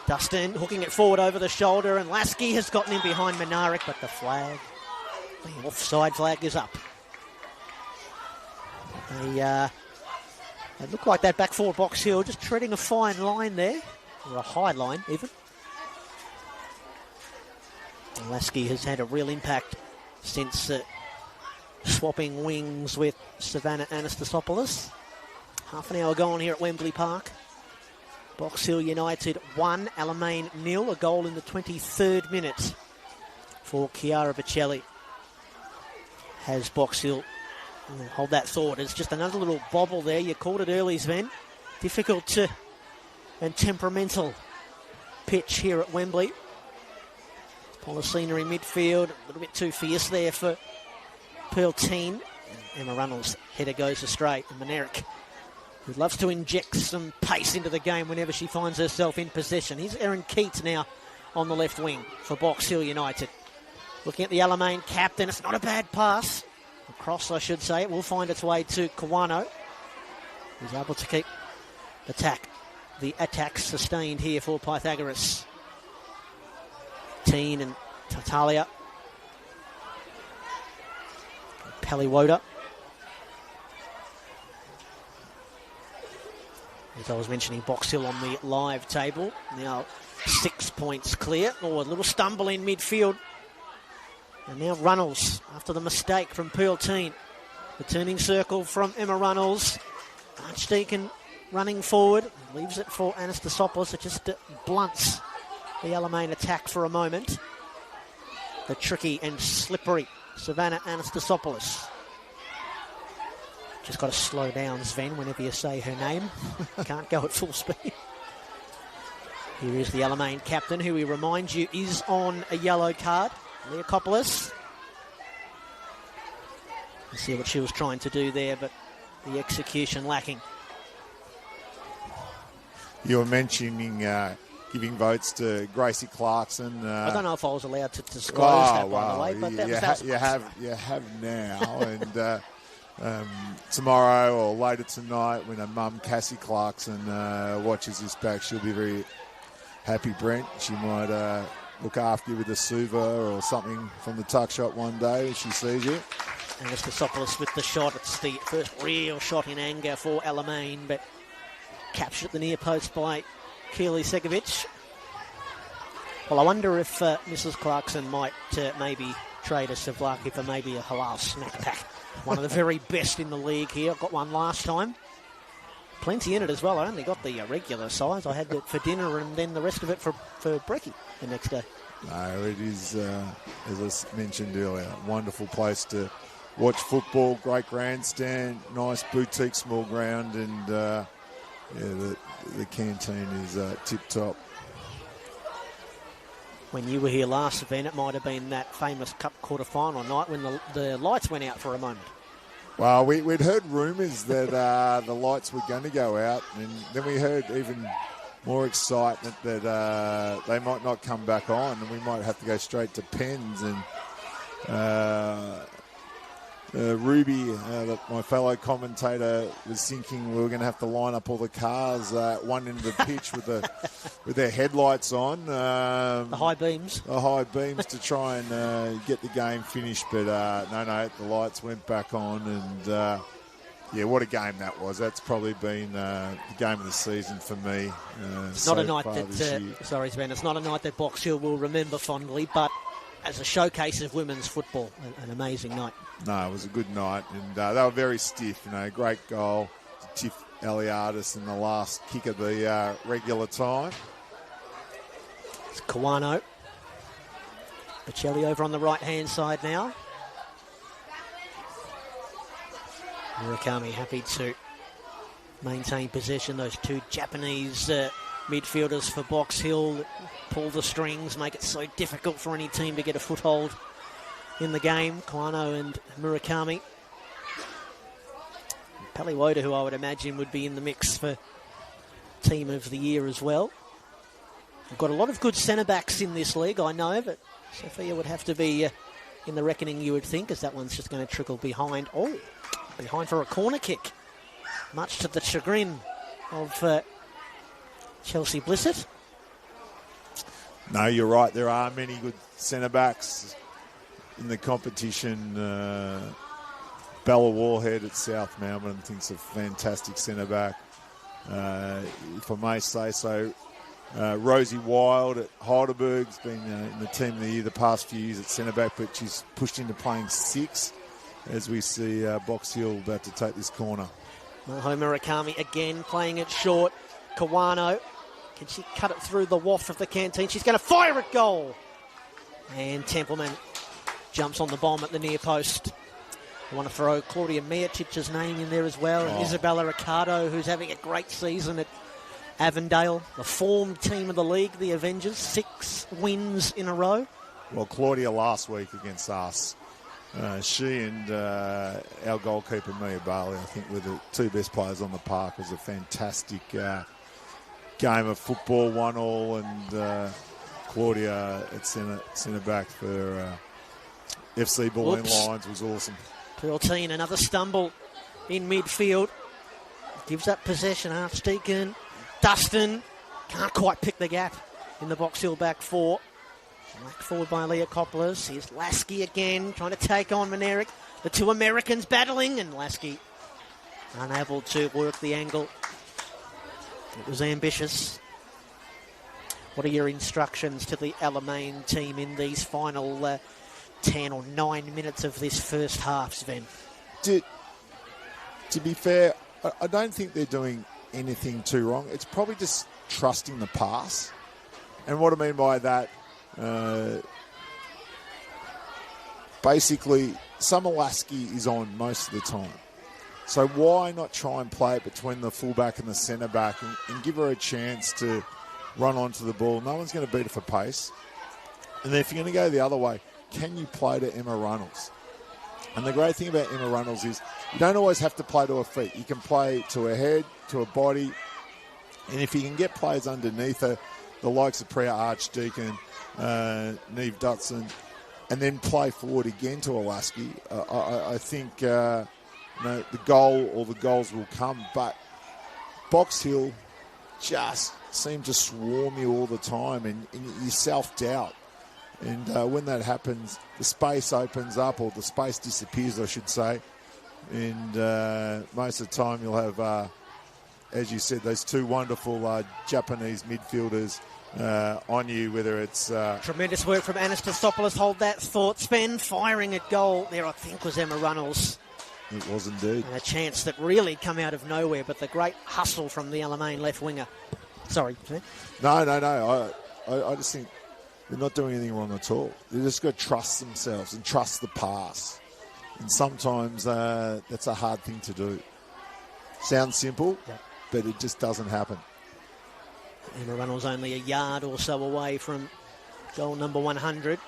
Dustin hooking it forward over the shoulder, and Lasky has gotten in behind Minarik, but the offside flag is up. They look like that back four Box Hill, just treading a fine line there, or a high line even. And Lasky has had a real impact since swapping wings with Savannah Anastasopoulos. Half an hour gone here at Wembley Park. Box Hill United 1, Alamein 0, a goal in the 23rd minute for Chiara Pacelli. Has Box Hill... Hold that thought. It's just another little bobble there. You called it early, Sven. Difficult and temperamental pitch here at Wembley. Policina in midfield. A little bit too fierce there for Pearl-Teen. Emma Runnels' header goes astray. And Minarik, who loves to inject some pace into the game whenever she finds herself in possession. Here's Erin Keats now on the left wing for Box Hill United. Looking at the Alamein captain. It's not a bad pass. Across, I should say. It will find its way to Kawano, who's able to keep the attack sustained here for Pythagoras. Teen and Tatalia. Paliwoda. As I was mentioning, Box Hill on the live table. Now 6 points clear. Oh, a little stumble in midfield. And now Runnels, after the mistake from Pearl-Teen. The turning circle from Emma Runnels. Archdeacon running forward. Leaves it for Anastasopoulos. It just blunts the Alamein attack for a moment. The tricky and slippery Savannah Anastasopoulos. Just got to slow down, Sven, whenever you say her name. Can't go at full speed. Here is the Alamein captain, who we remind you is on a yellow card. Leakopoulos. Let's see what she was trying to do there, but the execution lacking. You were mentioning giving votes to Gracie Clarkson. I don't know if I was allowed to disclose that, by the way, but you have now. And tomorrow or later tonight, when her mum, Cassie Clarkson, watches this back, she'll be very happy, Brent. She might look after you with a suva or something from the tuck shot one day if she sees you. And Anastasopoulos with the shot. It's the first real shot in anger for Alamein, but captured at the near post by Keely Segovic. Well, I wonder if Mrs. Clarkson might maybe trade a Savlaki for maybe a halal snack pack. One of the very best in the league here. I've got one last time. Plenty in it as well. I only got the regular size. I had it for dinner and then the rest of it for brekkie the next day. No, it is, as I mentioned earlier, a wonderful place to watch football. Great grandstand, nice boutique small ground, and the canteen is tip-top. When you were here last event, it might have been that famous Cup quarter-final night when the lights went out for a moment. Well, we'd heard rumours that the lights were going to go out, and then we heard even more excitement that they might not come back on, and we might have to go straight to pens. And Ruby, my fellow commentator, was thinking we were going to have to line up all the cars at one end of the pitch with their headlights on. The high beams. The high beams to try and get the game finished. But no, the lights went back on. And, what a game that was. That's probably been the game of the season for me. It's not a night that, sorry, Sven, it's not a night that Box Hill will remember fondly, but as a showcase of women's football, an amazing night. No, it was a good night, and they were very stiff. Great goal to Tiff Eliadis in the last kick of the regular time. It's Kawano. Bocelli over on the right-hand side now. Murakami happy to maintain possession. Those two Japanese midfielders for Box Hill pull the strings, make it so difficult for any team to get a foothold in the game. Kawano and Murakami. Paliwoda, who I would imagine would be in the mix for Team of the Year as well. We've got a lot of good centre-backs in this league, I know, but Sophia would have to be in the reckoning, you would think, as that one's just going to trickle behind. Oh, behind for a corner kick, much to the chagrin of Chelsea Blissett. No, you're right. There are many good centre-backs in the competition. Bella Warhead at South Melbourne, I think, is a fantastic centre-back. If I may say so, Rosie Wild at Heidelberg's been in the Team of the Year the past few years at centre-back, but she's pushed into playing 6 as we see Box Hill about to take this corner. Maho Murakami again playing it short. Kawano, can she cut it through the waft of the canteen? She's going to fire at goal. And Templeman jumps on the bomb at the near post. I want to throw Claudia Miacic's name in there as well. And Isabella Ricardo, who's having a great season at Avondale. The formed team of the league, the Avengers. 6 wins in a row. Well, Claudia last week against us. She and our goalkeeper, Mia Bailey, I think, were the 2 best players on the park. It was a fantastic game of football, 1-1, and Claudia at centre-back for FC Bulleen Lions was awesome. Peraltine, another stumble in midfield. Gives up possession. Archdeacon, Dustin, can't quite pick the gap in the Box Hill back 4. Whacked forward by Leakopoulos. Here's Lasky again, trying to take on Monerick. The 2 Americans battling, and Lasky unable to work the angle. It was ambitious. What are your instructions to the Alamein team in these final 10 or 9 minutes of this first half, Sven? to be fair, I don't think they're doing anything too wrong. It's probably just trusting the pass. And what I mean by that, basically, Summerlaski is on most of the time. So why not try and play it between the fullback and the centre-back and give her a chance to run onto the ball? No one's going to beat her for pace. And then if you're going to go the other way, can you play to Emma Runnels? And the great thing about Emma Runnels is you don't always have to play to her feet. You can play to her head, to her body. And if you can get players underneath her, the likes of Priya Archdeacon, Neve Dutson, and then play forward again to Alaski, I think the goal or the goals will come. But Box Hill just seem to swarm you all the time, and you self-doubt. And when that happens, the space opens up, or the space disappears, I should say. And most of the time you'll have, as you said, those two wonderful Japanese midfielders on you, whether it's... Tremendous work from Anastasopoulos. Hold that thought. Sven firing at goal. There, I think, was Emma Runnels. It was indeed. And a chance that really come out of nowhere, but the great hustle from the Alamein left winger. Sorry, Sven. No. I just think they're not doing anything wrong at all. They've just got to trust themselves and trust the pass. And sometimes that's a hard thing to do. Sounds simple, but it just doesn't happen. Emma Runnels only a yard or so away from goal number 100.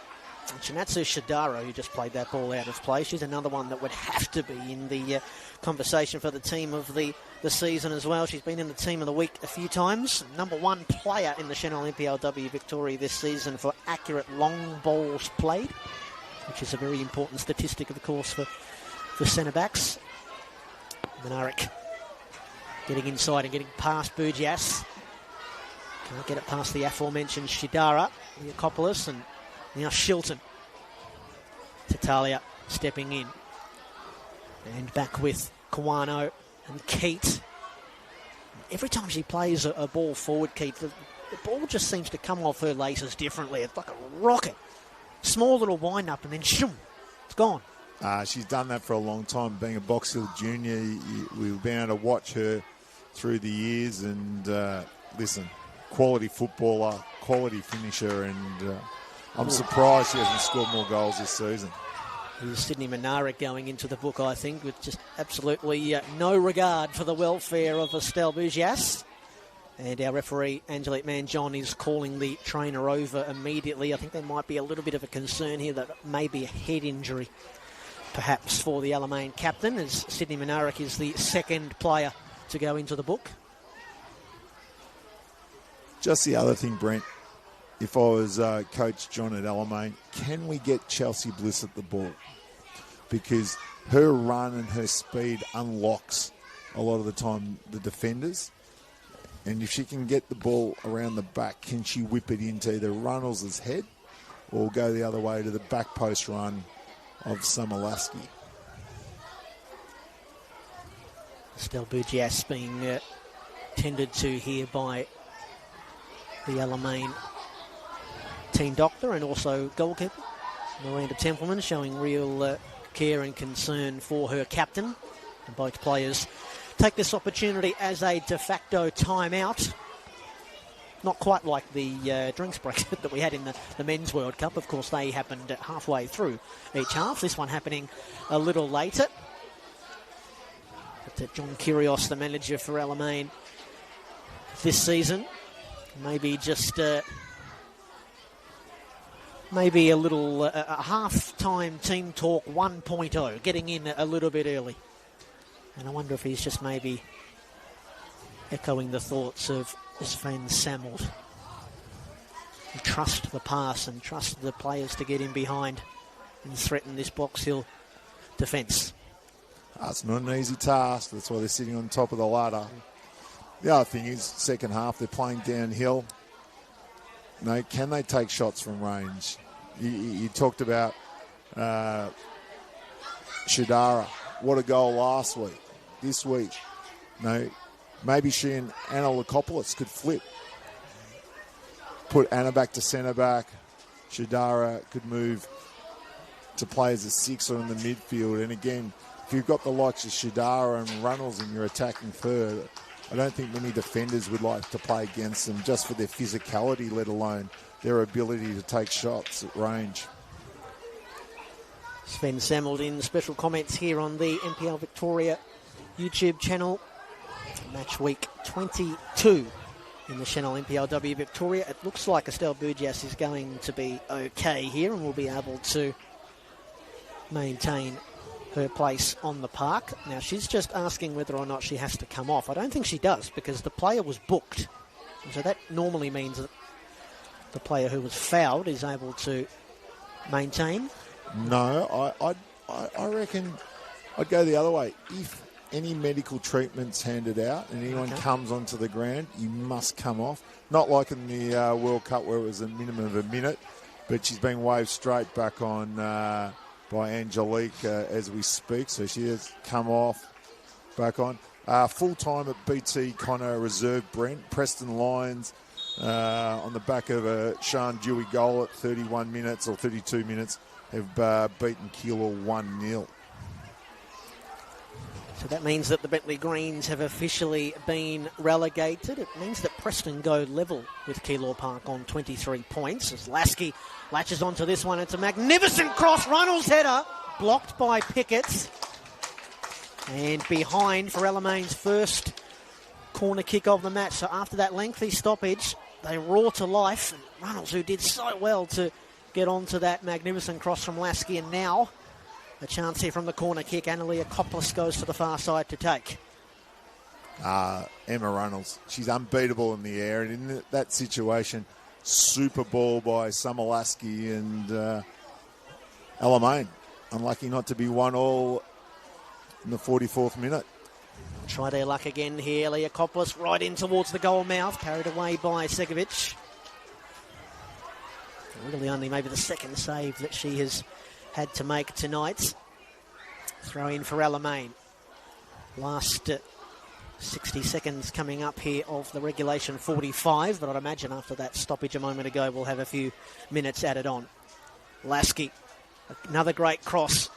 And Chinatsu Shidara, who just played that ball out of play, she's another one that would have to be in the conversation for the team of the season as well. She's been in the team of the week a few times. Number one player in the Senol NPLW Victoria this season for accurate long balls played, which is a very important statistic, of course, for centre-backs. Minarik getting inside and getting past Burgess. Can't get it past the aforementioned Shidara, Neokopoulos, and now Shilton. Tatalia stepping in. And back with Kawano and Keat. Every time she plays a ball forward, Keat, the ball just seems to come off her laces differently. It's like a rocket. Small little wind-up and then shoom, it's gone. She's done that for a long time. Being a Box Hill junior, we've been able to watch her through the years. And listen, quality footballer, quality finisher, and I'm surprised she hasn't scored more goals this season. Here's Sydney Minarik going into the book, I think, with just absolutely no regard for the welfare of Estelle Bugias. And our referee, Angelique Manjon, is calling the trainer over immediately. I think there might be a little bit of a concern here that may be a head injury, perhaps, for the Alamein captain, as Sydney Minarik is the second player to go into the book. Just the other thing, Brent, if I was Coach John at Alamein, can we get Chelsea Bliss at the ball? Because her run and her speed unlocks a lot of the time the defenders. And if she can get the ball around the back, can she whip it into either Runnels' head or go the other way to the back post run of Summerlaski? Estelle Bugias being tended to here by the Alamein team doctor and also goalkeeper Miranda Templeman, showing real care and concern for her captain. And both players take this opportunity as a de facto timeout. Not quite like the drinks break that we had in the Men's World Cup. Of course, they happened halfway through each half. This one happening a little later. But John Kyrgios, the manager for Alamein this season, maybe just maybe a little a half-time team talk 1.0, getting in a little bit early. And I wonder if he's just maybe echoing the thoughts of Sven Samuel. Trust the pass and trust the players to get in behind and threaten this Box Hill defence. It's not an easy task. That's why they're sitting on top of the ladder. The other thing is, second half, they're playing downhill. Can they take shots from range? You talked about Shidara. What a goal last week. This week, maybe she and Anna Lakopoulos could flip. Put Anna back to centre back. Shidara could move to play as a six or in the midfield. And again, if you've got the likes of Shadara and Runnels in your attacking third, I don't think many defenders would like to play against them just for their physicality, let alone their ability to take shots at range. Sven Samuel in special comments here on the NPL Victoria YouTube channel. Match week 22 in the Senol NPLW Victoria. It looks like Estelle Burgess is going to be okay here and will be able to maintain her place on the park. Now, she's just asking whether or not she has to come off. I don't think she does, because the player was booked. So that normally means that the player who was fouled is able to maintain. No, I reckon I'd go the other way. If any medical treatment's handed out and anyone comes onto the ground, you must come off. Not like in the World Cup where it was a minimum of a minute, but she's being waved straight back on by Angelique as we speak. So she has come off, back on. Full-time at BT Connor Reserve, Brent. Preston Lions on the back of a Sian Dewey goal at 31 minutes or 32 minutes have beaten Keilor 1-0. So that means that the Bentley Greens have officially been relegated. It means that Preston go level with Keilor Park on 23 points. As Lasky latches onto this one, it's a magnificent cross. Runnels' header blocked by Pickett. And behind for Alamein's first corner kick of the match. So after that lengthy stoppage, they roar to life. And Runnels, who did so well to get onto that magnificent cross from Lasky, and now a chance here from the corner kick. Analia Coppolis goes to the far side to take. Emma Runnels, she's unbeatable in the air, and in that situation, super ball by Summer Lasky and Alamein. Unlucky not to be 1-1 in the 44th minute. Try their luck again here. Leakopoulos right in towards the goal mouth, carried away by Segovic. Really only maybe the second save that she has had to make tonight. Throw in for Alamein. Last 60 seconds coming up here of the regulation 45, but I'd imagine after that stoppage a moment ago we'll have a few minutes added on. Lasky, another great cross.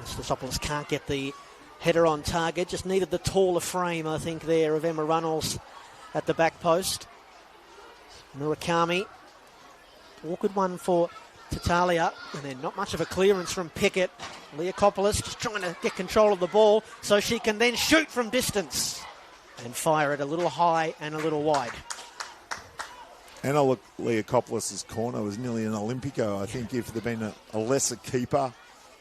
Stosopoulos can't get the header on target, just needed the taller frame, I think, there of Emma Runnels at the back post. Murakami, awkward one for Tatalia, and then not much of a clearance from Pickett. Leakopoulos just trying to get control of the ball so she can then shoot from distance and fire it a little high and a little wide. Anna Leakopoulos' corner was nearly an Olympico. I think if there'd been a lesser keeper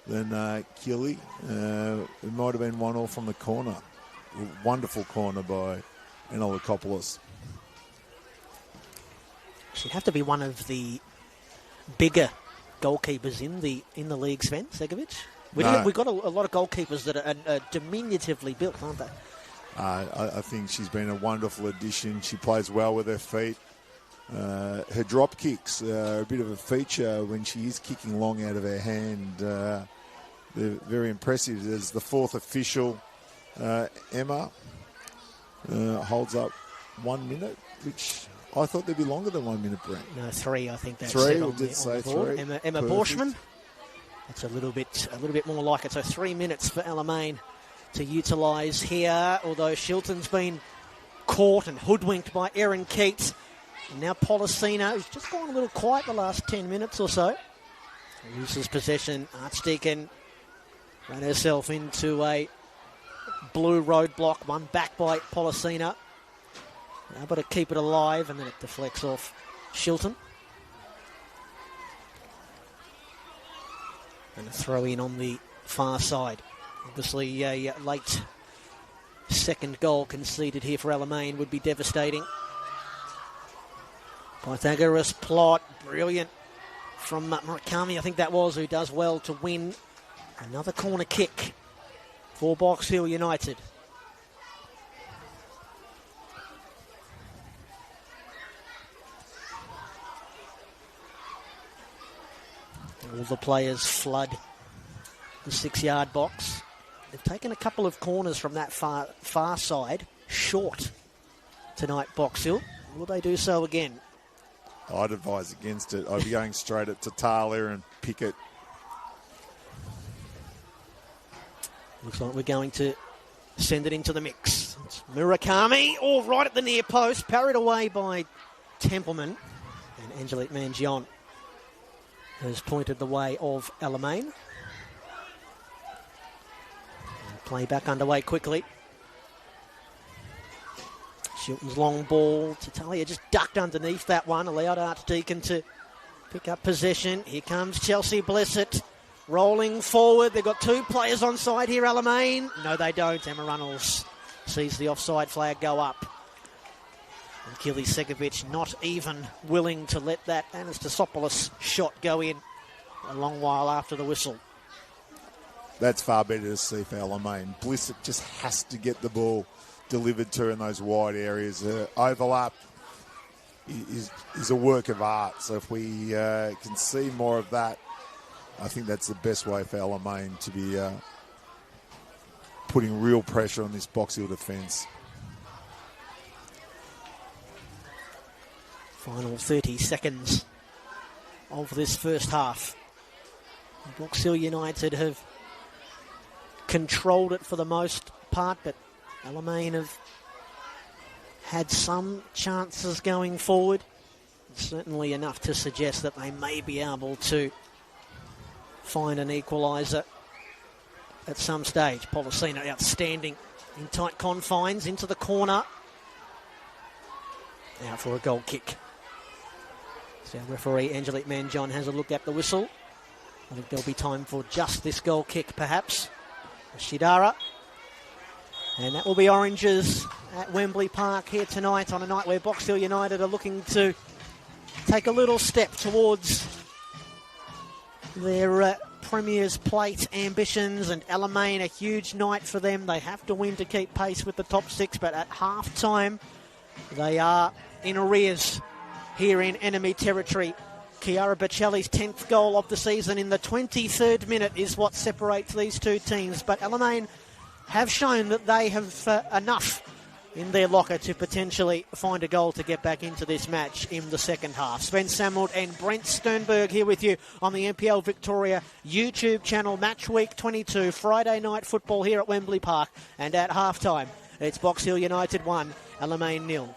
than Keely, it might have been 1-1 from the corner. A wonderful corner by Anna Leakopoulos. She'd have to be one of the bigger goalkeepers in the league, Sven Segovic. We've got a lot of goalkeepers that are diminutively built, aren't they? I think she's been a wonderful addition. She plays well with her feet. Her drop kicks are a bit of a feature when she is kicking long out of her hand. They're very impressive. There's the fourth official, Emma, holds up 1 minute, which I thought there'd be longer than 1 minute, Brent. No, 3. I think that's 3. We did say 3. Emma Borschman. That's a little bit more like it. So 3 minutes for Alamein to utilise here. Although Shilton's been caught and hoodwinked by Erin Keats. And now Policina, who's just gone a little quiet the last 10 minutes or so, loses possession. Archdeacon ran herself into a blue roadblock. One back by Policina. Able to keep it alive, and then it deflects off Shilton. And a throw in on the far side. Obviously a late second goal conceded here for Alamein would be devastating. Pythagoras plot, brilliant from Murakami, I think that was, who does well to win. Another corner kick for Box Hill United. All the players flood the 6-yard box. They've taken a couple of corners from that far side, short tonight, Box Hill. Will they do so again? I'd advise against it. I'd be going straight at Tatalia and Pickett. Looks like we're going to send it into the mix. It's Murakami, all right at the near post, parried away by Templeman. And Angelique Mangion has pointed the way of Alamein. Play back underway quickly. Shilton's long ball. Tatalia just ducked underneath that one, allowed Archdeacon to pick up possession. Here comes Chelsea Blessett. Rolling forward. They've got two players on side here, Alamein. No, they don't. Emma Runnels sees the offside flag go up. And Kili Segovic not even willing to let that Anastasopoulos shot go in a long while after the whistle. That's far better to see for Alamein. Blissett just has to get the ball delivered to her in those wide areas. Overlap is a work of art. So if we can see more of that, I think that's the best way for Alamein to be putting real pressure on this Box Hill defence. Final 30 seconds of this first half. Box Hill United have controlled it for the most part, but Alamein have had some chances going forward. Certainly enough to suggest that they may be able to find an equaliser at some stage. Pollicino outstanding in tight confines, into the corner. Out for a goal kick. So our referee Angelique Mangion has a look at the whistle. I think there'll be time for just this goal kick perhaps. Shidara. And that will be Oranges at Wembley Park here tonight on a night where Box Hill United are looking to take a little step towards their Premier's Plate ambitions, and Alamein, a huge night for them. They have to win to keep pace with the top six, but at half-time they are in arrears here in enemy territory. Chiara Bocelli's 10th goal of the season in the 23rd minute is what separates these two teams, but Alamein have shown that they have enough in their locker to potentially find a goal to get back into this match in the second half. Sven Samuel and Brent Sternberg here with you on the NPL Victoria YouTube channel. Match week 22, Friday night football here at Wembley Park. And at halftime, it's Box Hill United 1, Alamein 0.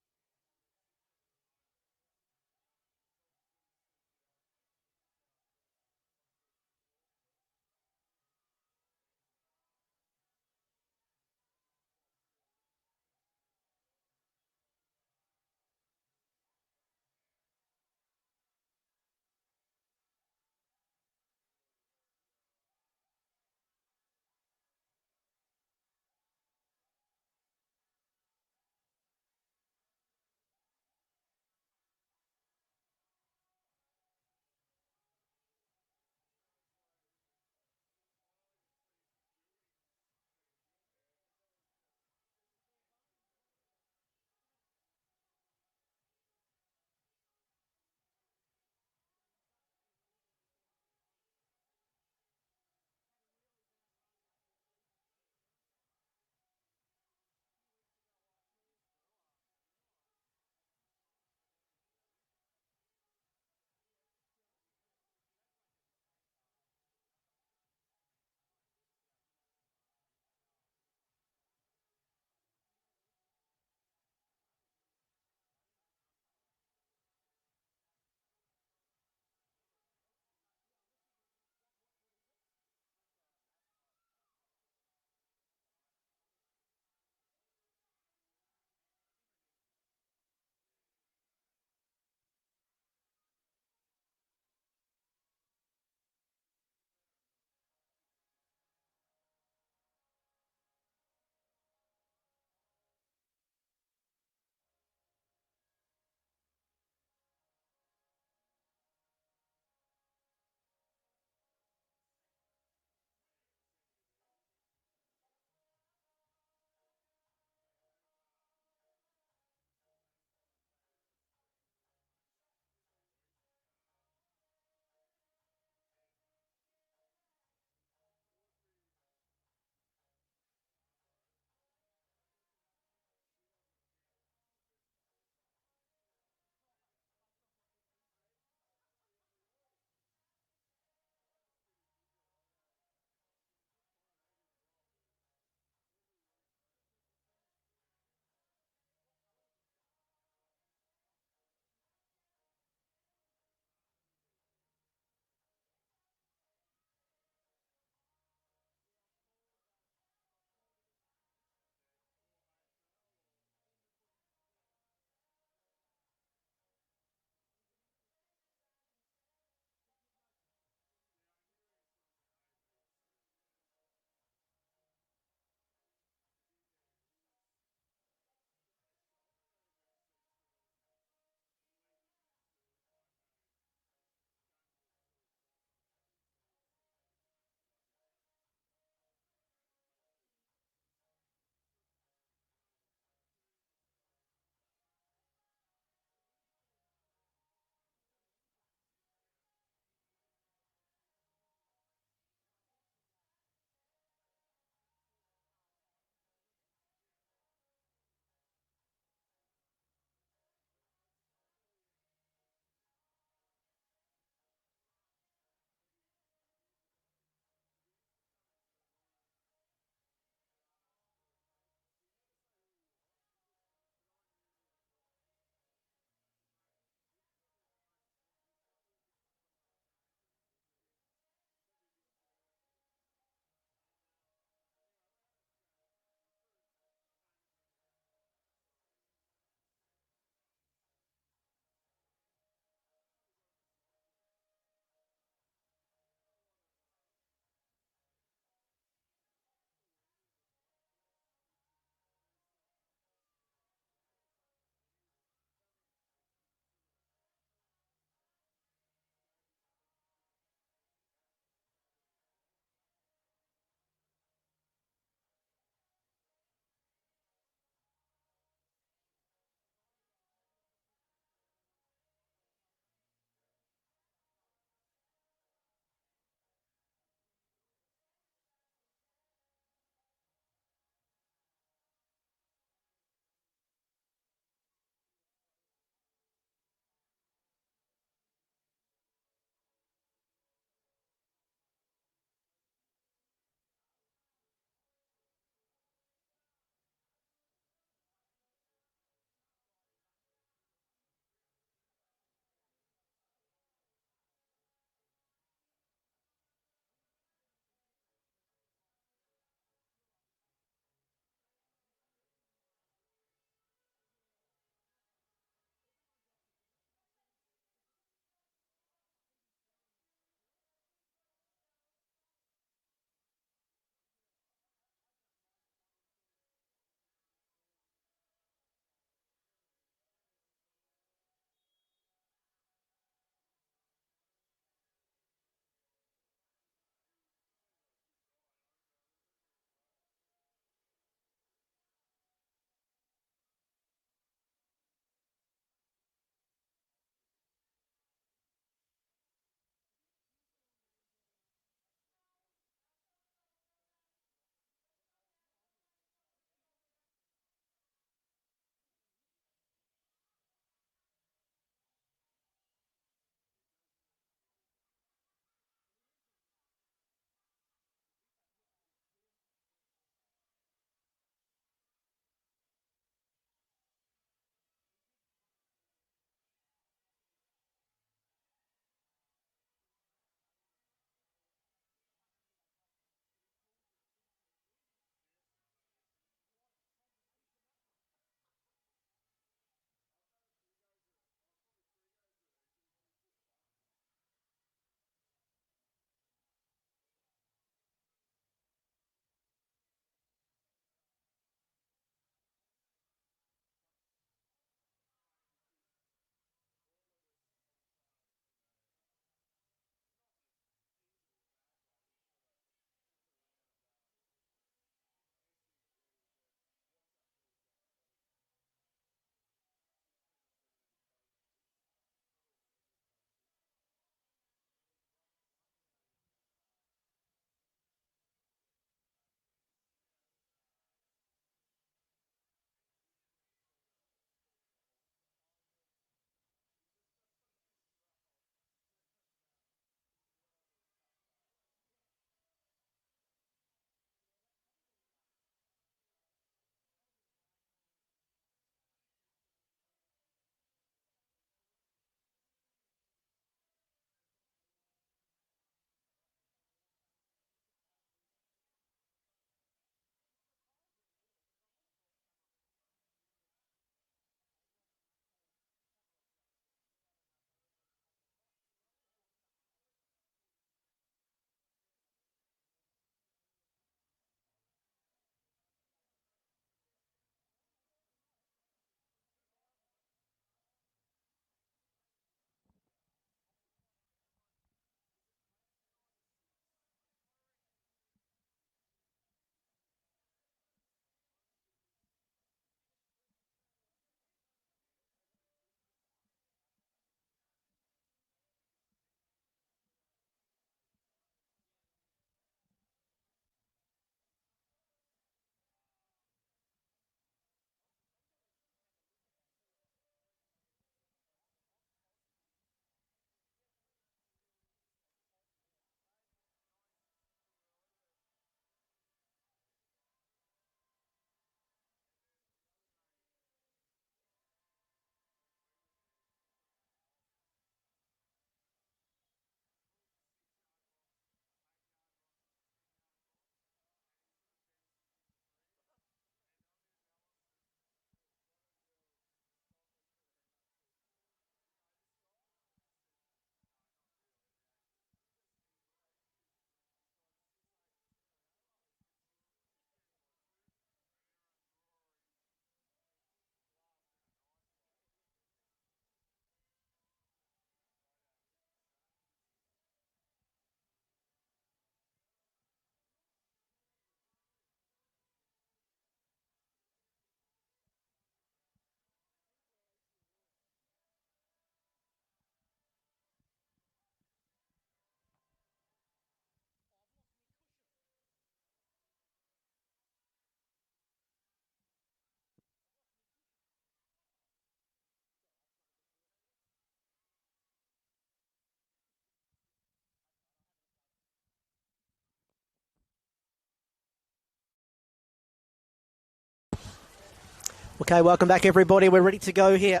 Okay, welcome back, everybody. We're ready to go here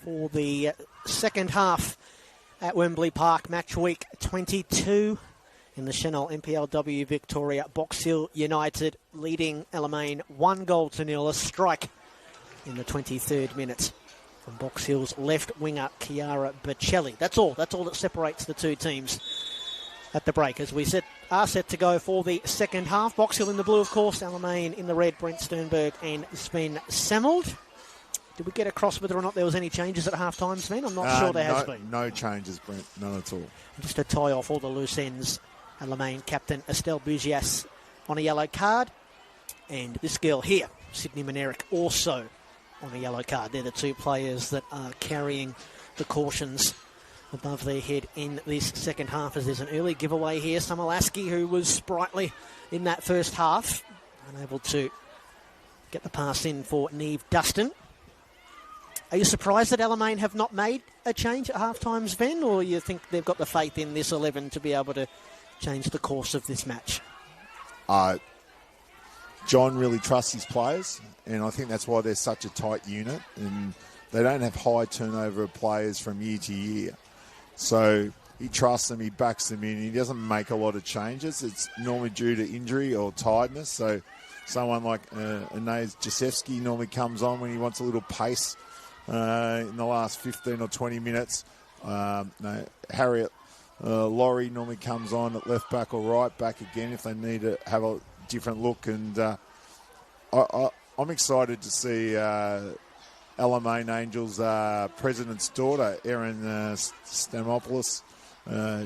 for the second half at Wembley Park, match week 22 in the Senol NPLW Victoria. Box Hill United leading Alamein 1-0, a strike in the 23rd minute from Box Hill's left winger, Chiara Bocelli. That's all that separates the two teams at the break, as we are set to go for the second half. Box Hill in the blue, of course, Alamein in the red, Brent Sternberg and Sven Samold. Did we get across whether or not there was any changes at half-time, Sven? I'm not sure there has been. No changes, Brent. None at all. Just to tie off all the loose ends, Alamein captain Estelle Bugias on a yellow card. And this girl here, Sydney Manerick, also on a yellow card. They're the two players that are carrying the cautions above their head in this second half, as there's an early giveaway here. Summer Lasky, who was sprightly in that first half, unable to get the pass in for Neve Dustin. Are you surprised that Alamein have not made a change at half-time, Sven, or you think they've got the faith in this 11 to be able to change the course of this match? John really trusts his players, and I think that's why they're such a tight unit, and they don't have high turnover of players from year to year. So he trusts them, he backs them in, he doesn't make a lot of changes. It's normally due to injury or tiredness. So someone like Inez Jasewski normally comes on when he wants a little pace in the last 15 or 20 minutes. Harriet Laurie normally comes on at left back or right back again if they need to have a different look. And I'm excited to see Alamein Angels president's daughter, Erin Stamopoulos.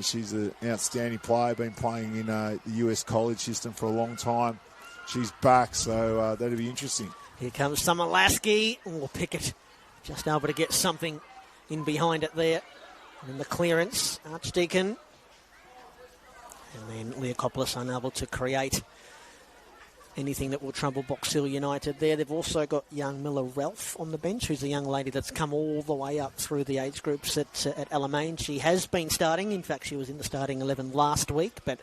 She's an outstanding player, been playing in the US college system for a long time. She's back, so that'll be interesting. Here comes Summer Lasky. Pickett just able to get something in behind it there. And then the clearance, Archdeacon. And then Leokopoulos unable to create anything that will trouble Box Hill United there. They've also got young Miller Ralph on the bench, who's a young lady that's come all the way up through the age groups at Alamein. She has been starting. In fact, she was in the starting 11 last week, but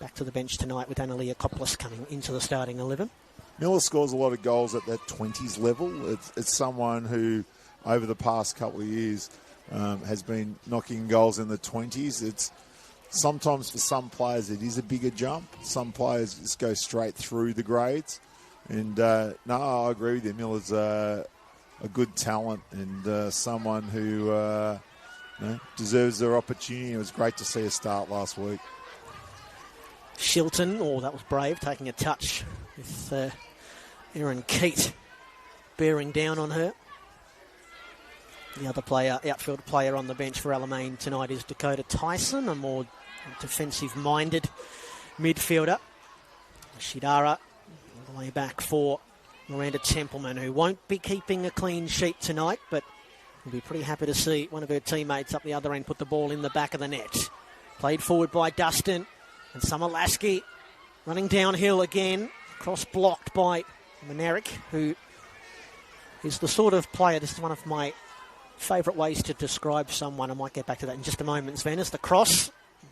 back to the bench tonight with Anna Leokopoulos coming into the starting 11. Miller scores a lot of goals at that 20s level. It's someone who, over the past couple of years, has been knocking goals in the 20s. It's sometimes for some players it is a bigger jump. Some players just go straight through the grades. And no, I agree with you. Miller's a good talent and someone who deserves their opportunity. It was great to see her start last week. Shilton, that was brave, taking a touch with Erin Keat bearing down on her. The other player, outfield player on the bench for Alamein tonight is Dakota Tyson, a more defensive-minded midfielder. Shidara all the way back for Miranda Templeman, who won't be keeping a clean sheet tonight, but will be pretty happy to see one of her teammates up the other end put the ball in the back of the net. Played forward by Dustin, and Summer Lasky running downhill again, cross blocked by Manerick, who is the sort of player, this is one of my favourite ways to describe someone. I might get back to that in just a moment. Sven, is the cross,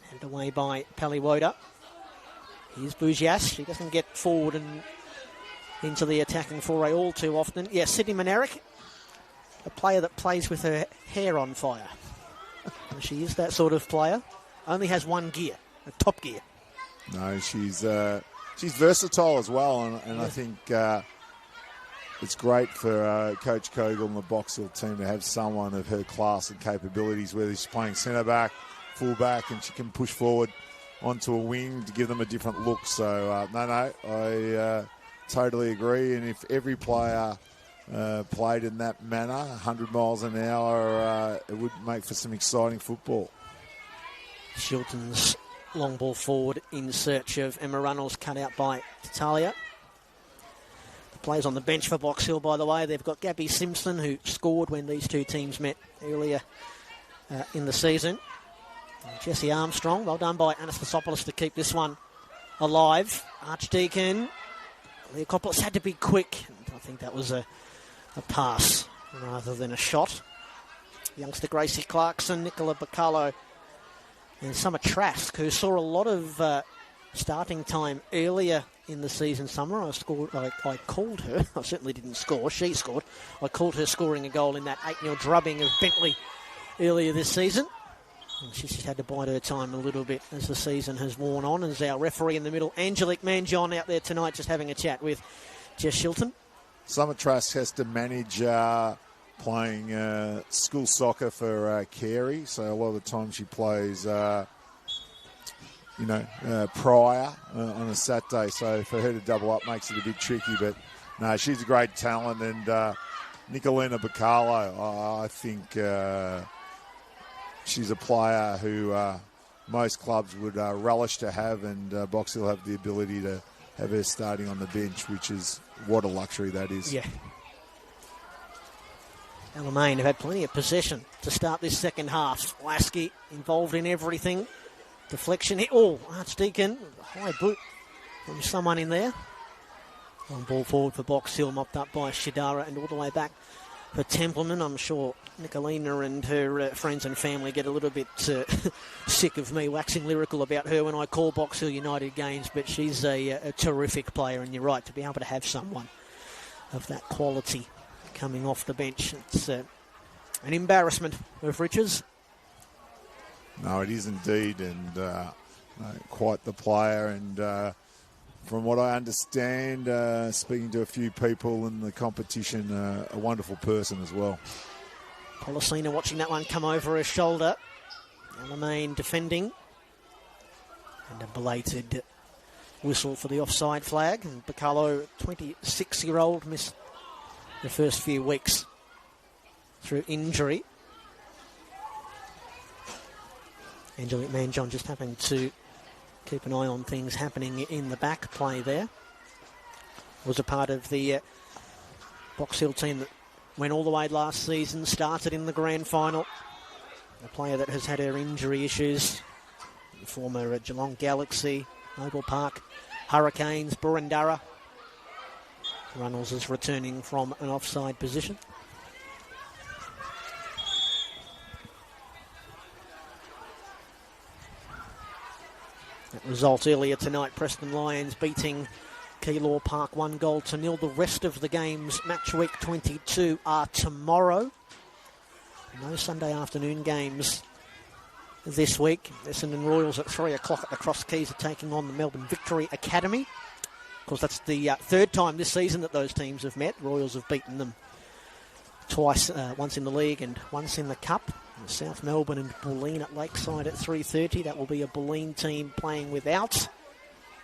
headed away by Paliwoda. Here's Bugias. She doesn't get forward and into the attacking foray all too often. Yeah, Sydney Manerick, a player that plays with her hair on fire. She is that sort of player. Only has one gear, a top gear. No, she's versatile as well, and yeah. I think it's great for Coach Kogel and the Box Hill team to have someone of her class and capabilities, whether she's playing centre-back, full-back, and she can push forward onto a wing to give them a different look. So, I totally agree. And if every player played in that manner, 100 miles an hour, it would make for some exciting football. Shilton's long ball forward in search of Emma Runnels, cut out by Talia. The players on the bench for Box Hill, by the way, they've got Gabby Simpson, who scored when these two teams met earlier in the season. And Jessie Armstrong, well done by Anastasopoulos to keep this one alive. Archdeacon, Leokopoulos had to be quick. I think that was a pass rather than a shot. Youngster Gracie Clarkson, Nicola Bacalo, and Summer Trask, who saw a lot of starting time earlier in the season summer. I called her. I certainly didn't score. She scored. I called her scoring a goal in that 8-0 drubbing of Bentley earlier this season. And she's just had to bide her time a little bit as the season has worn on. As our referee in the middle, Angelique Manjon, out there tonight just having a chat with Jess Shilton. Summer Trask has to manage playing school soccer for Carey, so a lot of the time she plays, prior on a Saturday. So for her to double up makes it a bit tricky. But no, she's a great talent, and Nicolina Bacalo, I think she's a player who most clubs would relish to have, and Box Hill have the ability to have her starting on the bench, which is what a luxury that is. Yeah. Alamein have had plenty of possession to start this second half. Lasky involved in everything. Deflection hit. Oh, Archdeacon, high boot from someone in there. One ball forward for Box Hill, mopped up by Shidara, and all the way back for Templeman. I'm sure Nicolina and her friends and family get a little bit sick of me waxing lyrical about her when I call Box Hill United games, but she's a terrific player, and you're right, to be able to have someone of that quality coming off the bench. It's an embarrassment of riches. No, it is indeed, and quite the player. And from what I understand, speaking to a few people in the competition, a wonderful person as well. Policina watching that one come over her shoulder. Alamein defending. And a belated whistle for the offside flag. And Bacalo, 26-year-old, missed the first few weeks through injury. Angelique Manjon just having to keep an eye on things happening in the back play there. Was a part of the Box Hill team that went all the way last season, started in the grand final. A player that has had her injury issues. Former Geelong Galaxy, Noble Park Hurricanes, Burundara. Runnels is returning from an offside position. That result earlier tonight, Preston Lions beating Keilor Park 1-0. The rest of the games, match week 22, are tomorrow. No Sunday afternoon games this week. Essendon Royals at 3 o'clock at the Cross Keys are taking on the Melbourne Victory Academy. Of course, that's the third time this season that those teams have met. Royals have beaten them twice, once in the league and once in the cup. South Melbourne and Bulleen at Lakeside at 3:30. That will be a Bulleen team playing without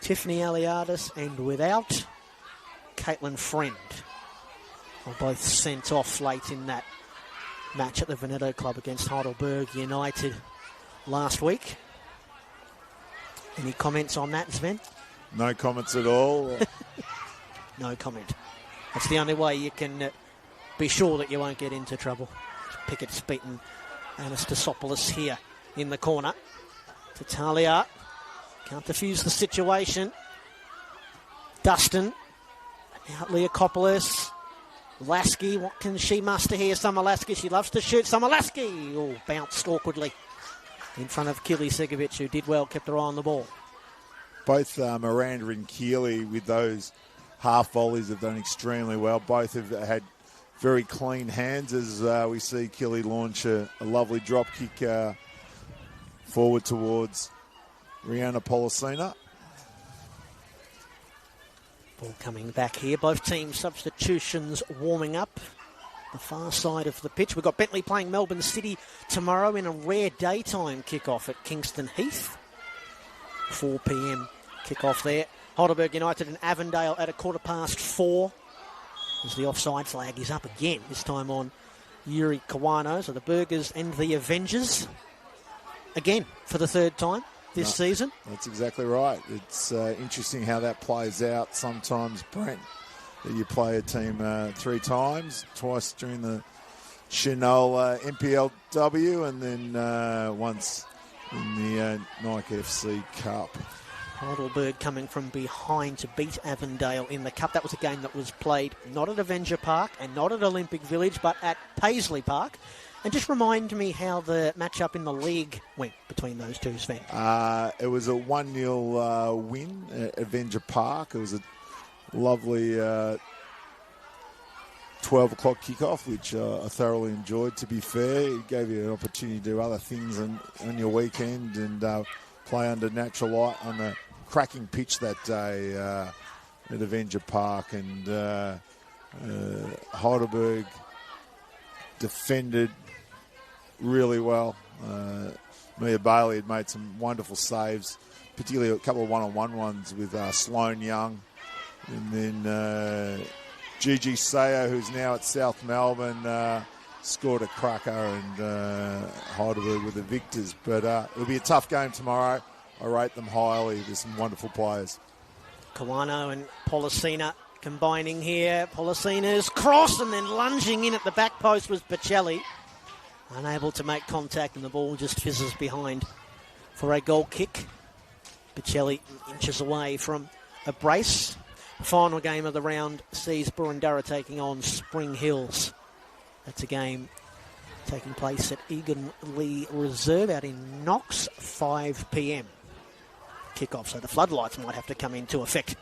Tiffany Aliadis and without Caitlin Friend. Are both sent off late in that match at the Veneto Club against Heidelberg United last week. Any comments on that, Sven? No comments at all. No comment. That's the only way you can be sure that you won't get into trouble. Pickett's beaten Anastasopoulos here in the corner. Tatalia can't defuse the situation. Dustin. Out Leakopoulos. Lasky, what can she muster here? Summer Lasky, she loves to shoot. Summer Lasky, oh, bounced awkwardly in front of Kili Segovic, who did well, kept her eye on the ball. Both Miranda and Keely, with those half volleys, have done extremely well. Both have had very clean hands, as we see Keely launch a lovely drop kick forward towards Rihanna Policina. Ball coming back here. Both teams substitutions warming up the far side of the pitch. We've got Bentley playing Melbourne City tomorrow in a rare daytime kickoff at Kingston Heath. 4 p.m. kickoff there. Heidelberg United and Avondale at 4:15. As the offside flag is up again, this time on Yuri Kawano. So the Burgers and the Avengers again for the third time this season. That's exactly right. It's interesting how that plays out sometimes, Brent, that you play a team 3 times, twice during the Senol NPLW and then once in the Nike FC Cup. Heidelberg coming from behind to beat Avondale in the Cup. That was a game that was played not at Avenger Park and not at Olympic Village, but at Paisley Park. And just remind me how the matchup in the league went between those two, Sven. It was a 1-0 win at Avenger Park. It was a lovely 12 o'clock kickoff, which I thoroughly enjoyed, to be fair. It gave you an opportunity to do other things on your weekend and play under natural light on a cracking pitch that day at Avenger Park. And Heidelberg defended really well. Mia Bailey had made some wonderful saves, particularly a couple of one-on-one ones with Sloane Young. And then Gigi Sayo, who's now at South Melbourne, scored a cracker, and Heidelberg were the victors. But it'll be a tough game tomorrow. I rate them highly. There's some wonderful players. Kawano and Policina combining here. Policina's cross and then lunging in at the back post was Bocelli. Unable to make contact, and the ball just fizzes behind for a goal kick. Bocelli inches away from a brace. The final game of the round sees Burundara taking on Spring Hills. That's a game taking place at Egan Lee Reserve out in Knox, 5 p.m. Kickoff, so the floodlights might have to come into effect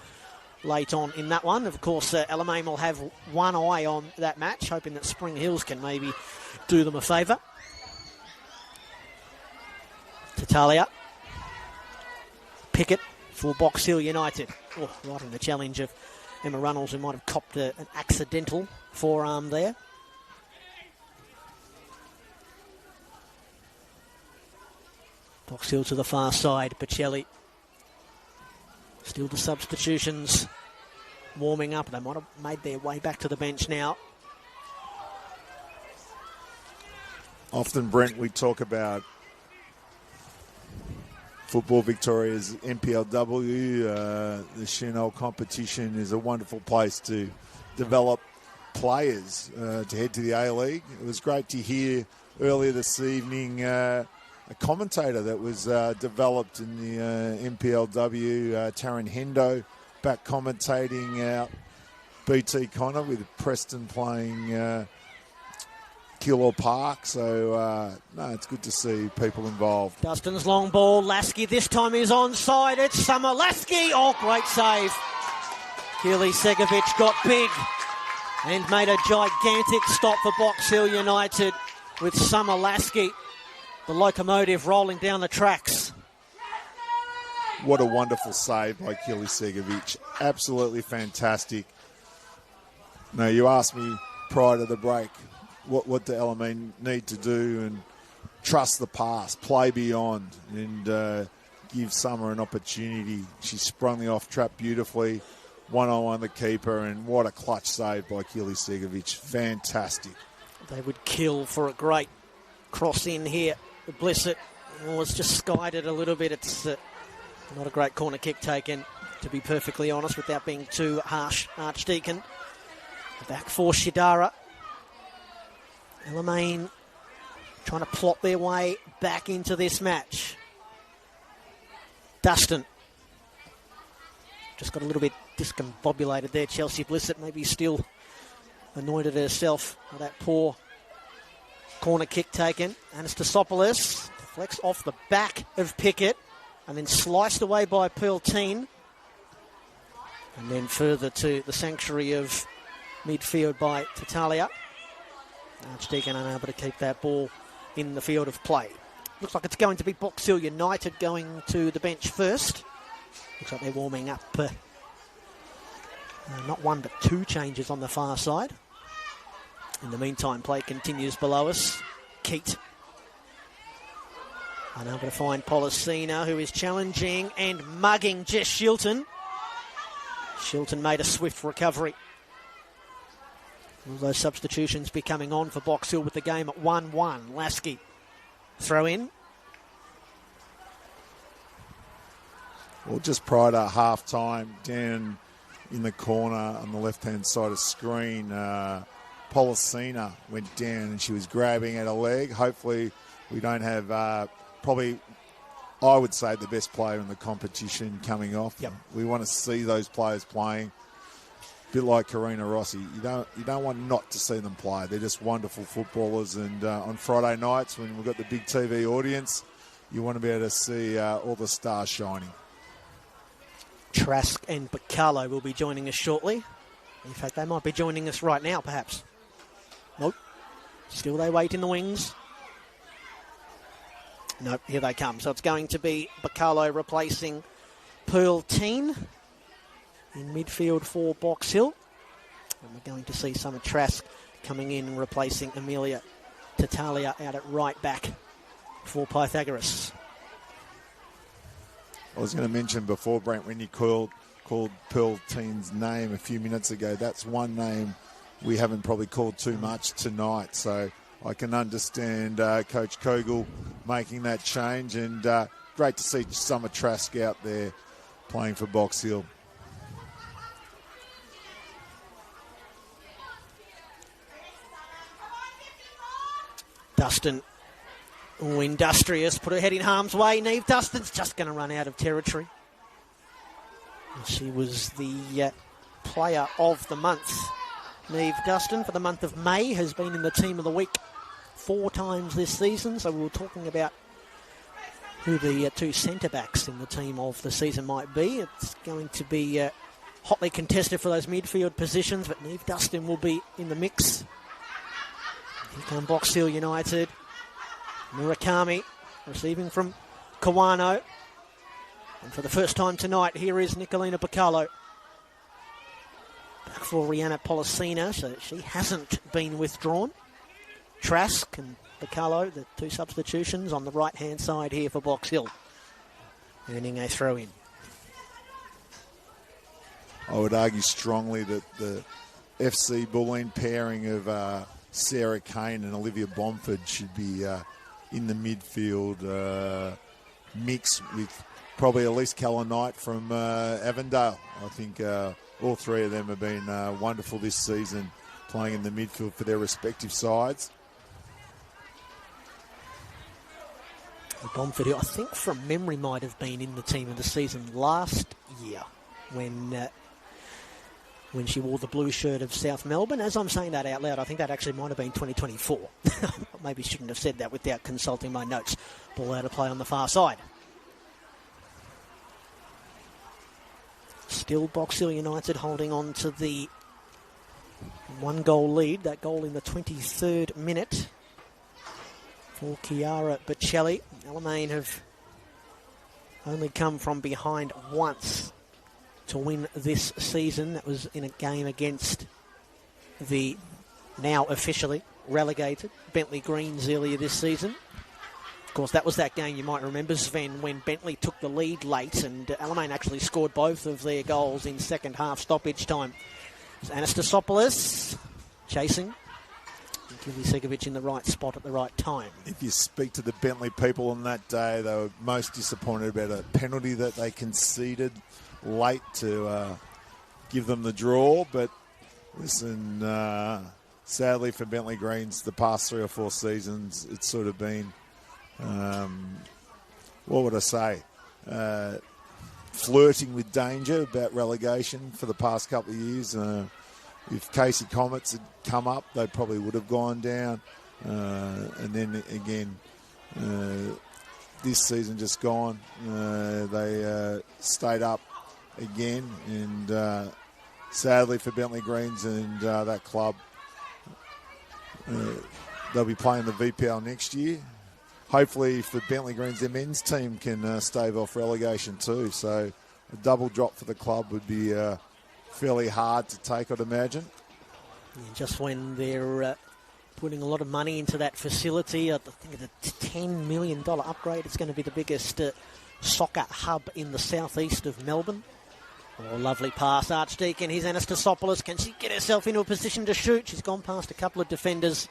late on in that one. Of course, Alamein will have one eye on that match, hoping that Spring Hills can maybe do them a favour. Tatalia. Pickett for Box Hill United. Oh, right in the challenge of Emma Runnels, who might have copped an accidental forearm there. Box Hill to the far side. Bocelli. Still the substitutions warming up. They might have made their way back to the bench now. Often, Brent, we talk about Football Victoria's NPLW. The Senol competition is a wonderful place to develop players to head to the A-League. It was great to hear earlier this evening a commentator that was developed in the NPLW, Taryn Hendo, back commentating out BT Connor with Preston playing Keilor Park. So, no, it's good to see people involved. Dustin's long ball. Lasky this time is onside. It's Summer Lasky. Oh, great save. Keely Segovic got big and made a gigantic stop for Box Hill United with Summer Lasky. The locomotive rolling down the tracks. What a wonderful save by Keely Segovic. Absolutely fantastic. Now, you asked me prior to the break, what do Alamein need to do, and trust the pass, play beyond, and give Summer an opportunity. She sprung the off trap beautifully, one-on-one the keeper, and what a clutch save by Keely Segovic. Fantastic. They would kill for a great cross in here. Blissett was just skied it a little bit. It's not a great corner kick taken, to be perfectly honest, without being too harsh. Archdeacon back for Shidara. Alamein trying to plot their way back into this match. Dustin just got a little bit discombobulated there. Chelsea Blissett maybe still annoyed at herself with that poor corner kick taken. Anastasopoulos deflects off the back of Pickett and then sliced away by Pearlteen. And then further to the sanctuary of midfield by Tatalia. Archdeacon unable to keep that ball in the field of play. Looks like it's going to be Box Hill United going to the bench first. Looks like they're warming up. Not one but two changes on the far side. In the meantime, play continues below us. Keat unable to find Policina, who is challenging and mugging Jess Shilton. Shilton made a swift recovery. All those substitutions be coming on for Box Hill with the game at 1-1. Lasky throw in. Well, just prior to half-time, down in the corner on the left-hand side of screen, Policina went down and she was grabbing at a leg. Hopefully we don't have probably, I would say, the best player in the competition coming off. Yep. We want to see those players playing. bit like Karina Rossi. You don't want not to see them play. They're just wonderful footballers. And on Friday nights when we've got the big TV audience, you want to be able to see all the stars shining. Trask and Bacalo will be joining us shortly. In fact, they might be joining us right now, perhaps. Nope. Still they wait in the wings. Nope, here they come. So it's going to be Bacalo replacing Pearl Teen in midfield for Box Hill. And we're going to see Summer Trask coming in and replacing Amelia Tatalia out at right back for Pythagoras. I was going to mention before, Brent, when you called Pearl Teen's name a few minutes ago, that's one name we haven't probably called too much tonight. So I can understand Coach Kogel making that change, and great to see Summer Trask out there playing for Box Hill. Dustin, industrious, put her head in harm's way. Neve Dustin's just going to run out of territory. She was the player of the month. Neve Dustin for the month of May has been in the team of the week 4 times this season. So we were talking about who the 2 centre-backs in the team of the season might be. It's going to be hotly contested for those midfield positions, but Neve Dustin will be in the mix. Here come Box Hill United. Murakami receiving from Kawano. And for the first time tonight, here is Nicolina Bacalo. Back for Rihanna Policina, so she hasn't been withdrawn. Trask and Bacalo, the 2 substitutions on the right-hand side here for Box Hill, earning a throw-in. I would argue strongly that the FC Bulleen pairing of Sarah Kane and Olivia Bomford should be in the midfield mix with probably Elise Keller-Knight from Avondale. I think all 3 of them have been wonderful this season, playing in the midfield for their respective sides. Bomford, who I think from memory might have been in the team of the season last year when she wore the blue shirt of South Melbourne. As I'm saying that out loud, I think that actually might have been 2024. Maybe shouldn't have said that without consulting my notes. Ball out of play on the far side. Still Box Hill United holding on to the 1-goal lead. That goal in the 23rd minute for Chiara Bocelli. Alamein have only come from behind once to win this season. That was in a game against the now officially relegated Bentley Greens earlier this season. Of course, that was that game, you might remember, Sven, when Bentley took the lead late and Alamein actually scored both of their goals in second half stoppage time. Anastasopoulos chasing. Gilly Segovic in the right spot at the right time. If you speak to the Bentley people on that day, they were most disappointed about a penalty that they conceded late to give them the draw. But listen, sadly for Bentley Greens, the past 3 or 4 seasons, it's sort of been, what would I say, flirting with danger about relegation for the past couple of years. If Casey Comets had come up, they probably would have gone down. And then again, this season just gone, they stayed up again. And sadly for Bentley Greens and that club, they'll be playing the VPL next year. Hopefully for Bentley Greens, their men's team can stave off relegation too. So a double drop for the club would be fairly hard to take, I'd imagine. And just when they're putting a lot of money into that facility, I think it's a $10 million upgrade. It's going to be the biggest soccer hub in the southeast of Melbourne. Oh, lovely pass, Archdeacon. Here's Anastasopoulos. Can she get herself into a position to shoot? She's gone past a couple of defenders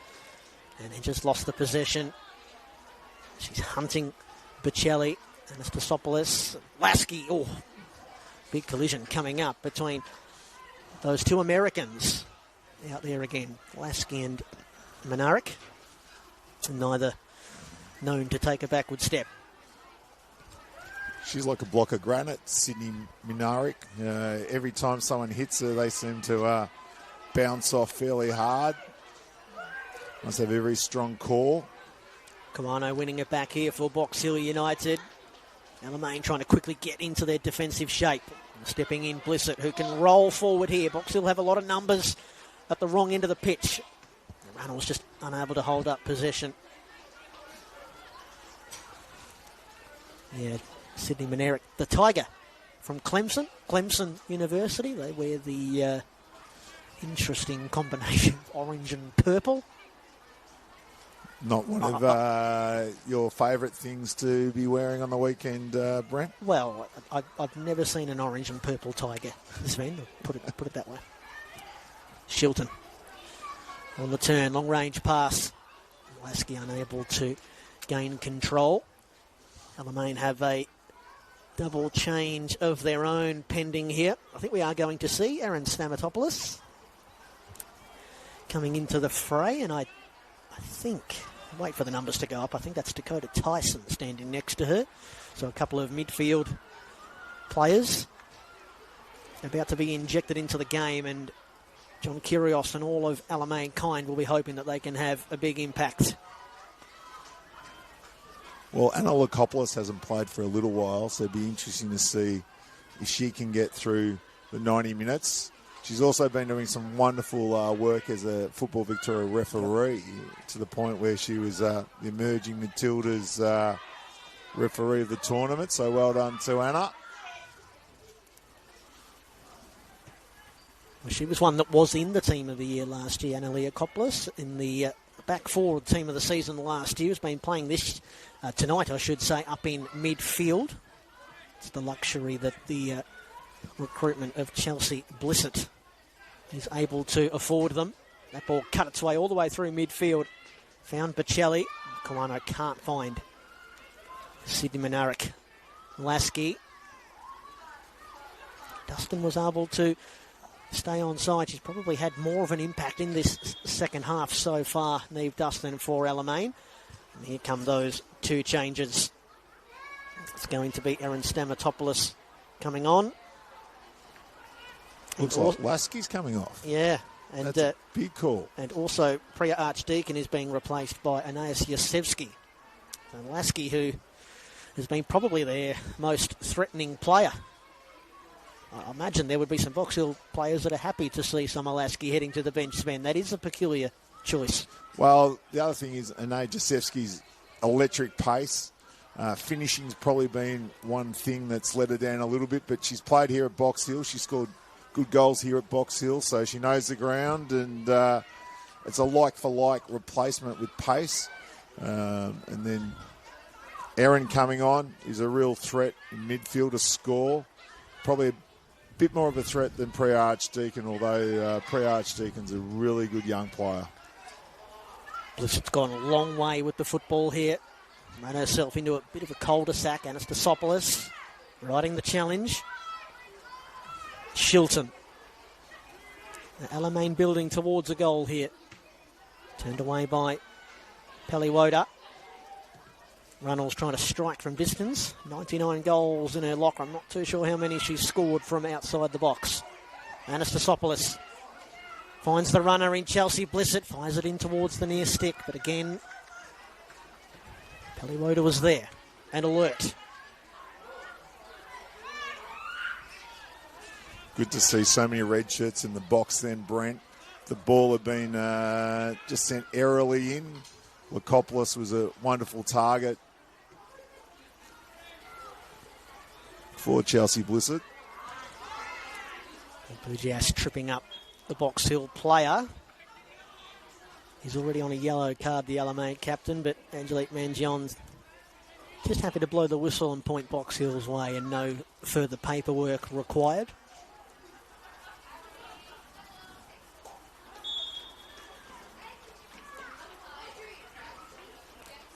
and then just lost the possession. She's hunting Bocelli, Anastasopoulos, Lasky. Oh, big collision coming up between those 2 Americans out there again, Lasky and Minarik, neither known to take a backward step. She's like a block of granite, Sydney Minarik. Every time someone hits her, they seem to bounce off fairly hard. Must have a very strong core. Kamano winning it back here for Box Hill United. Alamein trying to quickly get into their defensive shape. Stepping in Blissett, who can roll forward here. Box Hill have a lot of numbers at the wrong end of the pitch. Reynolds just unable to hold up possession. Yeah, Sydney Minarik, the Tiger from Clemson University. They wear the interesting combination of orange and purple. Not one of your favourite things to be wearing on the weekend, Brent? Well, I've never seen an orange and purple Tiger, Sven. Put it that way. Shilton on the turn, long range pass. Lasky unable to gain control. Alamein have a double change of their own pending here. I think we are going to see Aaron Stamatopoulos coming into the fray, and I think, wait for the numbers to go up, I think that's Dakota Tyson standing next to her. So a couple of midfield players about to be injected into the game, and John Kyrgios and all of Alamein kind will be hoping that they can have a big impact. Well, Anna Lakopoulos hasn't played for a little while, so it'd be interesting to see if she can get through the 90 minutes. She's also been doing some wonderful work as a Football Victoria referee, to the point where she was the emerging Matildas referee of the tournament. So well done to Anna. Well, she was one that was in the team of the year last year, Anna Lakopoulos, in the back forward team of the season last year. Has been playing this tonight, I should say, up in midfield. It's the luxury that the recruitment of Chelsea Blissett is able to afford them. That ball cut its way all the way through midfield. Found Bocelli. Kawano can't find Sydney Minarik. Lasky. Dustin was able to stay on side. She's probably had more of an impact in this second half so far, Neve Dustin for Alamein. And here come those two changes. It's going to be Aaron Stamatopoulos coming on. Looks like Lasky's coming off. Yeah. And that's a big call. And also Priya Archdeacon is being replaced by Anais Yasevsky. So Lasky, who has been probably their most threatening player. I imagine there would be some Box Hill players that are happy to see some Lasky heading to the bench, Sven. That is a peculiar choice. Well, the other thing is Anais Jasevsky's electric pace. Finishing's probably been one thing that's let her down a little bit, but she's played here at Box Hill. She scored good goals here at Box Hill, so she knows the ground, and it's a like-for-like replacement with pace. And then Erin coming on is a real threat in midfield to score. Probably a bit more of a threat than Priya Archdeacon, although Priya Archdeacon's a really good young player. Blissett's gone a long way with the football here. Ran herself into a bit of a cul-de-sac. Anastasopoulos riding the challenge. Shilton. Alamein building towards a goal here. Turned away by Peliwoda. Runnels trying to strike from distance. 99 goals in her locker. I'm not too sure how many she's scored from outside the box. Anastasopoulos finds the runner in Chelsea Blissett. Fires it in towards the near stick. But again, Peliwoda was there and alert. Good to see so many red shirts in the box then, Brent. The ball had been just sent airily in. Lakopoulos was a wonderful target for Chelsea Blissett. Bujas tripping up the Box Hill player. He's already on a yellow card, the Alamein captain, but Angelique Mangion's just happy to blow the whistle and point Box Hill's way, and no further paperwork required.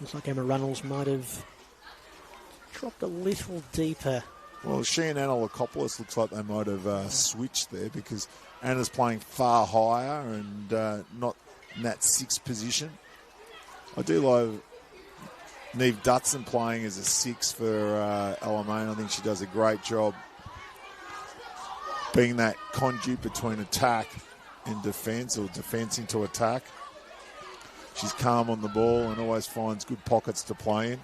Looks like Emma Runnels might have dropped a little deeper. Well, she and Anna Lakopoulos looks like they might have switched there, because Anna's playing far higher and not in that sixth position. I do Neve Dutson playing as a 6 for Alamein. I think she does a great job being that conduit between attack and defence, or defence into attack. She's calm on the ball and always finds good pockets to play in.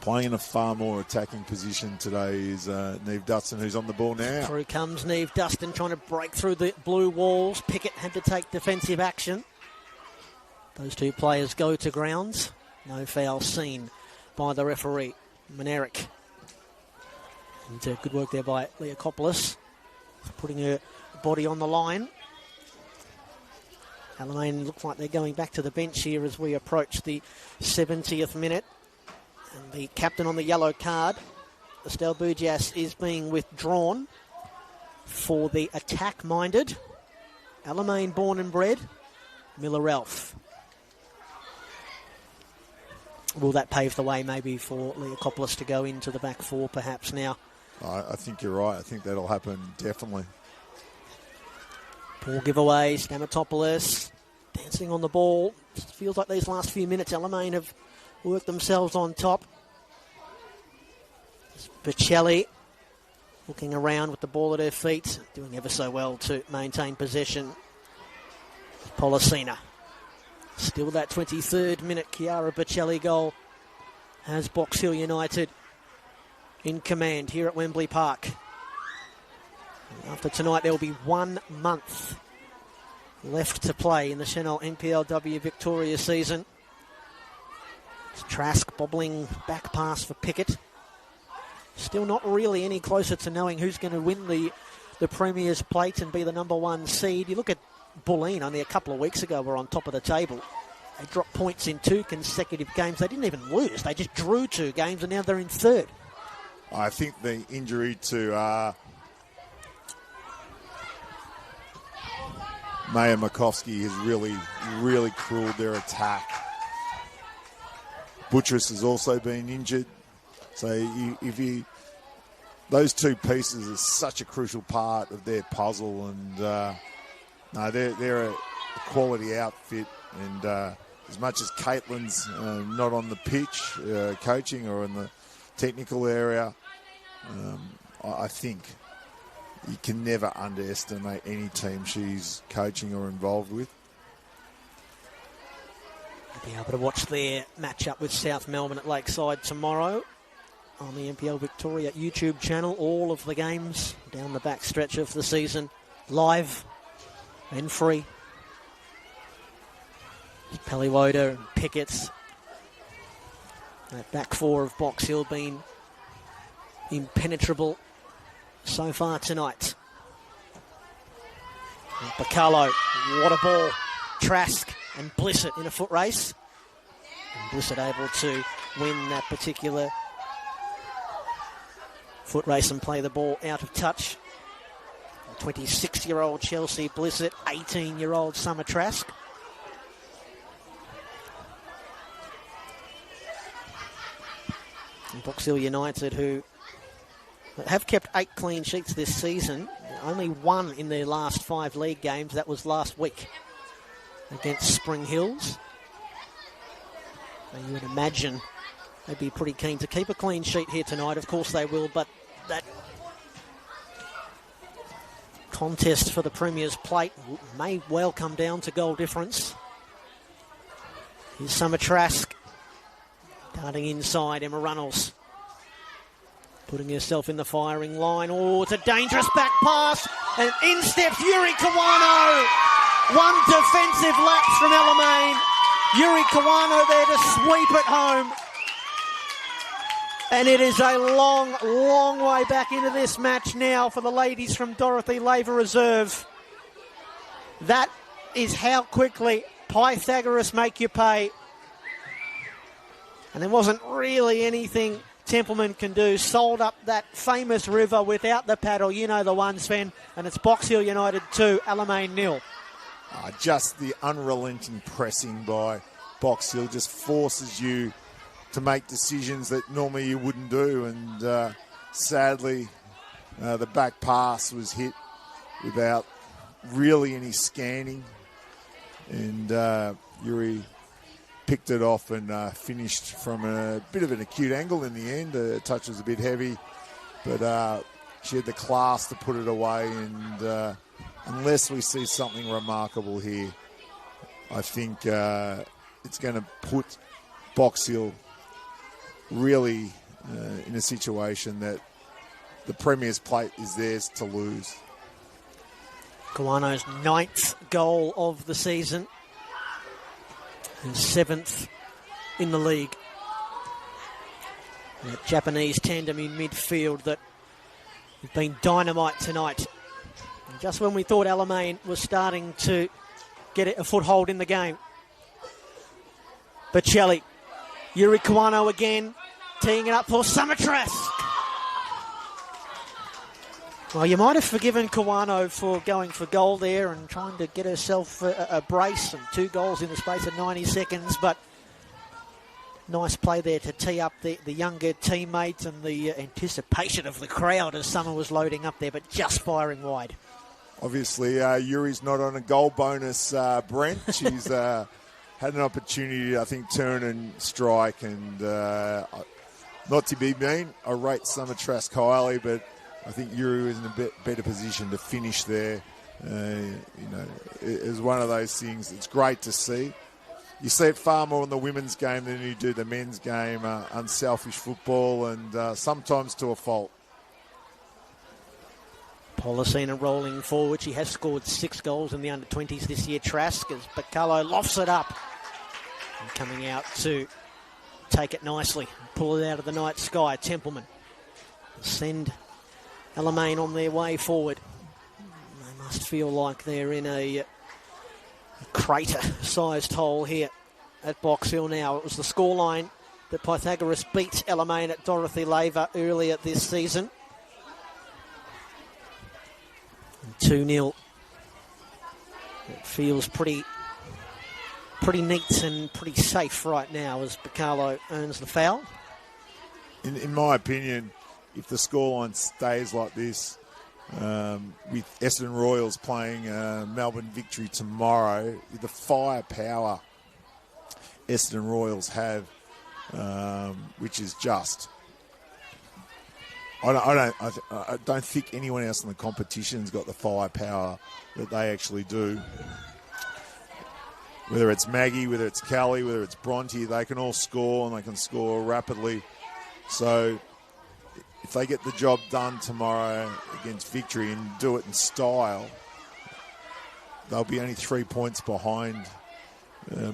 Playing in a far more attacking position today is Neve Dutson, who's on the ball now. Through comes Neve Dutson trying to break through the blue walls. Pickett had to take defensive action. Those two players go to grounds. No foul seen by the referee, Manerick. And good work there by Leakopoulos, putting her body on the line. Alamein looks like they're going back to the bench here as we approach the 70th minute. And the captain on the yellow card, Estelle Bugias, is being withdrawn for the attack-minded Alamein born and bred Miller Ralph. Will that pave the way maybe for Leakopoulos to go into the back four perhaps now? I think you're right. I think that'll happen definitely. Ball giveaway, Stamatopoulos dancing on the ball. Just feels like these last few minutes Alamein have worked themselves on top. Bocelli looking around with the ball at her feet, doing ever so well to maintain possession. Policina. Still that 23rd minute Chiara Bocelli goal has Box Hill United in command here at Wembley Park. After tonight, there will be 1 month left to play in the Senol NPLW Victoria season. It's Trask bobbling back pass for Pickett. Still not really any closer to knowing who's going to win the Premier's Plate and be the number 1 seed. You look at Bulleen, only a couple of weeks ago were on top of the table. They dropped points in 2 consecutive games. They didn't even lose. They just drew 2 games and now they're in 3rd. I think the injury to Maya Makovsky has really cruelled their attack. Buttress has also been injured. So those 2 pieces are such a crucial part of their puzzle, and no, they're a quality outfit. And as much as Caitlin's not on the pitch coaching or in the technical area, I think you can never underestimate any team she's coaching or involved with. Be able to watch their matchup with South Melbourne at Lakeside tomorrow on the NPL Victoria YouTube channel. All of the games down the back stretch of the season live and free. Pelliwoda and Pickett's. That back four of Box Hill been impenetrable so far tonight. And Bacalo, what a ball. Trask and Blissett in a foot race. And Blissett able to win that particular foot race and play the ball out of touch. 26-year-old Chelsea Blissett, 18-year-old Summer Trask. And Box Hill United, who have kept 8 clean sheets this season, only 1 in their last 5 league games. That was last week against Spring Hills. So you would imagine they'd be pretty keen to keep a clean sheet here tonight. Of course they will, but that contest for the Premier's Plate may well come down to goal difference. Here's Summer Trask. Darting inside, Emma Runnels. Putting herself in the firing line. Oh, it's a dangerous back pass. And in steps Yuri Kawano. 1 defensive lapse from Alamein. Yuri Kawano there to sweep it home. And it is a long, long way back into this match now for the ladies from Dorothy Laver Reserve. That is how quickly Pythagoras make you pay. And there wasn't really anything Templeman can do. Sold up that famous river without the paddle. You know the one, Sven. And it's Box Hill United 2, Alamein 0. Just the unrelenting pressing by Box Hill just forces you to make decisions that normally you wouldn't do. And sadly, the back pass was hit without really any scanning. And Yuri picked it off and finished from a bit of an acute angle in the end. The touch was a bit heavy, but she had the class to put it away. And unless we see something remarkable here, I think it's going to put Box Hill really in a situation that the Premier's Plate is theirs to lose. Kawano's 9th goal of the season and 7th in the league. That Japanese tandem in midfield that has been dynamite tonight. And just when we thought Alamein was starting to get a foothold in the game. Bocelli, Yuri Kawano again, teeing it up for Summertrask. Well, you might have forgiven Kawano for going for goal there and trying to get herself a brace and 2 goals in the space of 90 seconds, but nice play there to tee up the younger teammates and the anticipation of the crowd as Summer was loading up there, but just firing wide. Obviously, Yuri's not on a goal bonus, Brent. She's had an opportunity to, I think, turn and strike, and not to be mean, I rate Summertrask highly, but I think Yuri was in a bit better position to finish there. It's one of those things. It's great to see. You see it far more in the women's game than you do the men's game. Unselfish football, and sometimes to a fault. Policina rolling forward. She has scored 6 goals in the under-20s this year. Trask as Bacallo lofts it up. And coming out to take it nicely. Pull it out of the night sky. Templeman send Alamein on their way forward. They must feel like they're in a crater-sized hole here at Box Hill now. It was the scoreline that Pythagoras beat Alamein at Dorothy Laver earlier this season. 2-0. It feels pretty neat and pretty safe right now as Bacallo earns the foul. In my opinion, if the scoreline stays like this, with Essendon Royals playing Melbourne Victory tomorrow, the firepower Essendon Royals have, which is just... I don't think anyone else in the competition's got the firepower that they actually do. Whether it's Maggie, whether it's Callie, whether it's Bronte, they can all score, and they can score rapidly. So if they get the job done tomorrow against Victory and do it in style, they'll be only 3 points behind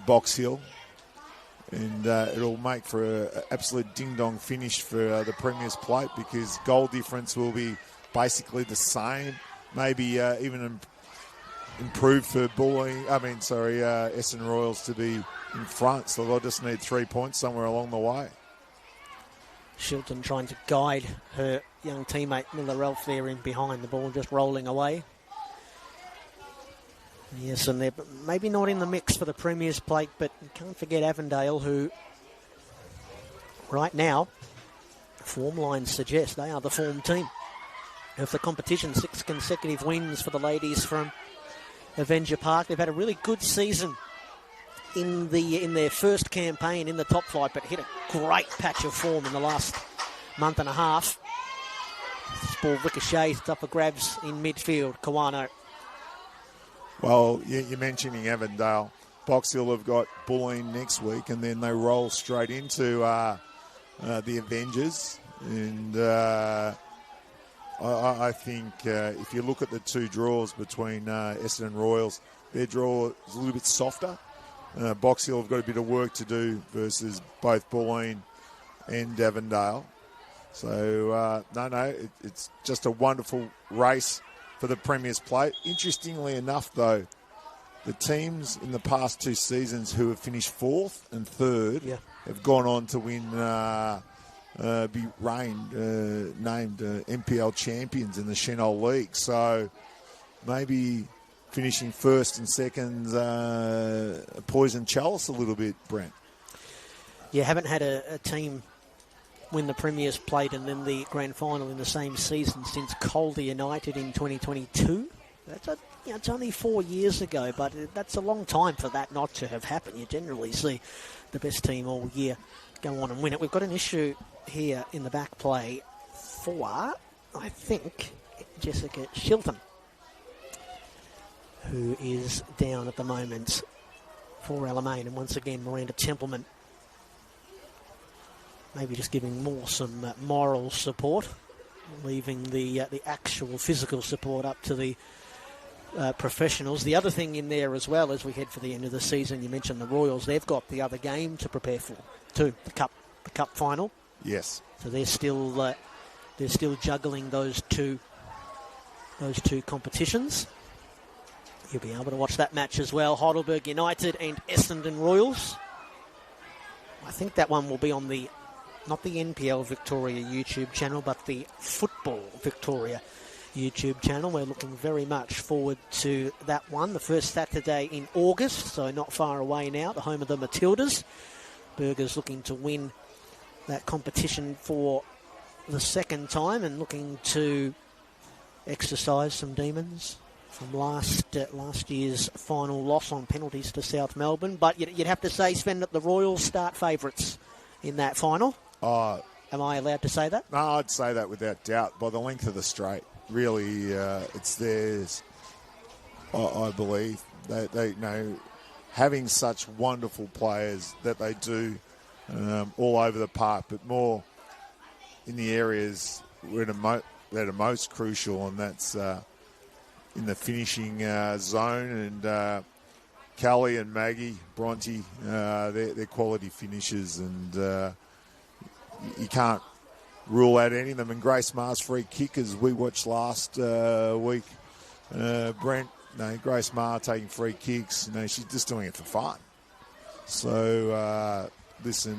Box Hill. And it'll make for an absolute ding-dong finish for the Premier's Plate, because goal difference will be basically the same, maybe even improved for Essendon Royals to be in front. So they'll just need 3 points somewhere along the way. Shilton trying to guide her young teammate Miller Ralph there in behind, the ball just rolling away. Yes, and they're maybe not in the mix for the Premier's Plate, but you can't forget Avondale, who right now, form lines suggest they are the form team of the competition. 6 consecutive wins for the ladies from Avenger Park. They've had a really good season in their first campaign in the top flight, but hit a great patch of form in the last month and a half. This ball ricochets up for grabs in midfield. Kawano. Well, you're mentioning Avondale. Box Hill have got Bulleen next week, and then they roll straight into the Avengers. And I think if you look at the 2 draws between Essendon Royals, their draw is a little bit softer. Box Hill have got a bit of work to do versus both Bulleen and Avondale. So, it's just a wonderful race for the Premier's Plate. Interestingly enough, though, the teams in the past 2 seasons who have finished 4th and 3rd have gone on to win, be named NPL champions in the Senol League. So maybe finishing 1st and 2nd's poison chalice a little bit, Brent. You haven't had a team win the Premier's Plate and then the grand final in the same season since Calder United in 2022. It's only 4 years ago, but that's a long time for that not to have happened. You generally see the best team all year go on and win it. We've got an issue here in the back play for, I think, Jessica Shilton, who is down at the moment for Alamein. And once again, Miranda Templeman maybe just giving more some moral support, leaving the actual physical support up to the professionals. The other thing in there as well, as we head for the end of the season, you mentioned the Royals. They've got the other game to prepare for too, the cup final. Yes. So they're still juggling those two competitions. You'll be able to watch that match as well. Heidelberg United and Essendon Royals. I think that one will be on not the NPL Victoria YouTube channel, but the Football Victoria YouTube channel. We're looking very much forward to that one. The first Saturday in August, so not far away now, the home of the Matildas. Burgers looking to win that competition for the second time and looking to exercise some demons from last year's final loss on penalties to South Melbourne. But you'd have to say, Sven, that the Royals start favourites in that final. Am I allowed to say that? No, I'd say that without doubt. By the length of the straight, really, it's theirs. I believe they know, having such wonderful players that they do all over the park, but more in the areas where that are most crucial, and that's in the finishing zone. And Callie and Maggie Bronte, they're quality finishers, and you can't rule out any of them. And Grace Maher's free kick, as we watched last week, Brent, Grace Maher taking free kicks, she's just doing it for fun. So, listen,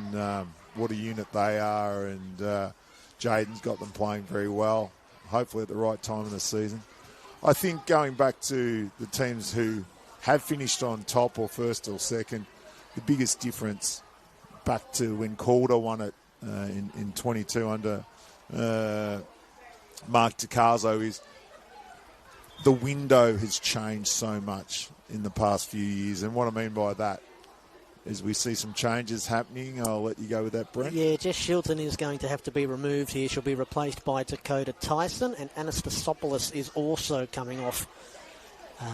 what a unit they are, and Jaden's got them playing very well, hopefully at the right time of the season. I think going back to the teams who have finished on top or first or second, the biggest difference back to when Calder won it in 22 under Mark DiCarzo is the window has changed so much in the past few years. And what I mean by that is we see some changes happening. I'll let you go with that, Brent. Yeah, Jess Shilton is going to have to be removed here. She'll be replaced by Dakota Tyson, and Anastasopoulos is also coming off.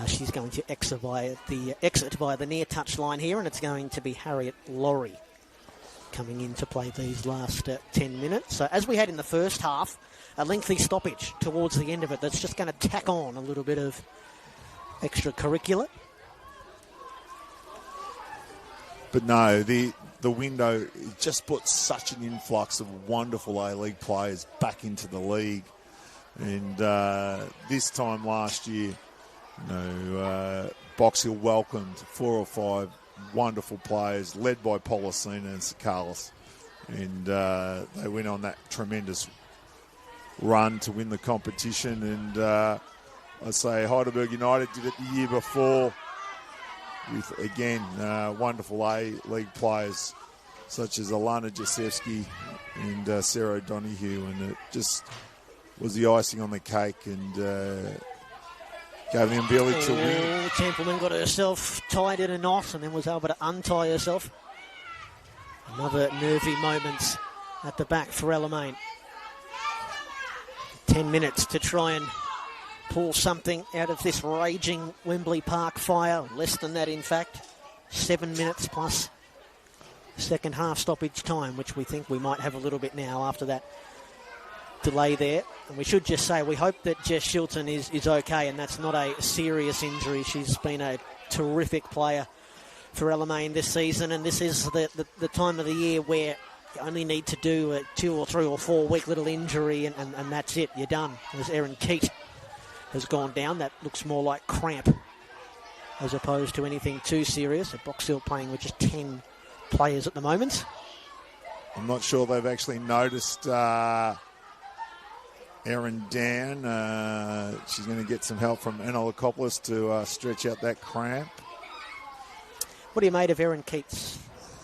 She's going to exit via the near touch line here, and it's going to be Harriet Laurie coming in to play these last 10 minutes. So as we had in the first half, a lengthy stoppage towards the end of it that's just going to tack on a little bit of extracurricular. But no, the window just put such an influx of wonderful A-League players back into the league. And this time last year, Box Hill welcomed 4 or 5 wonderful players led by Policina and Sakalis. And they went on that tremendous run to win the competition. And I say Heidelberg United did it the year before with, again, wonderful A-League players such as Alana Jasewski and Sarah O'Donoghue. And it just was the icing on the cake and gave the ability to win. Templeman got herself tied in a knot and then was able to untie herself. Another nervy moments at the back for Alamein. 10 minutes to try and pull something out of this raging Wembley Park fire. Less than that, in fact. 7 minutes plus second half stoppage time, which we think we might have a little bit now after that delay there. And we should just say we hope that Jess Shilton is okay and that's not a serious injury. She's been a terrific player for Alamein this season, and this is the time of the year where you only need to do a 2 or 3 or 4 week little injury and that's it, you're done. As Erin Keat has gone down, that looks more like cramp as opposed to anything too serious. A Box Hill playing with just 10 players at the moment. I'm not sure they've actually noticed Erin Dan. She's going to get some help from Analakopoulos to stretch out that cramp. What do you made of Erin Keat's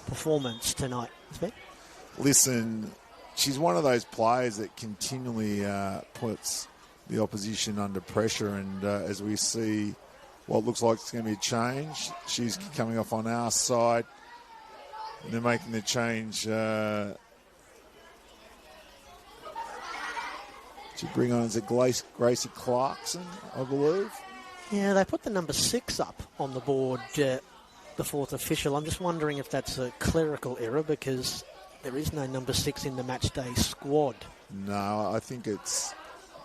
performance tonight, Sven? Listen, she's one of those players that continually puts the opposition under pressure. And as we see what looks like it's going to be a change, she's coming off on our side. And they're making the change to bring on, is it Gracie Clarkson, I believe? Yeah, they put the number 6 up on the board, the fourth official. I'm just wondering if that's a clerical error because there is no number 6 in the match day squad. No, I think it's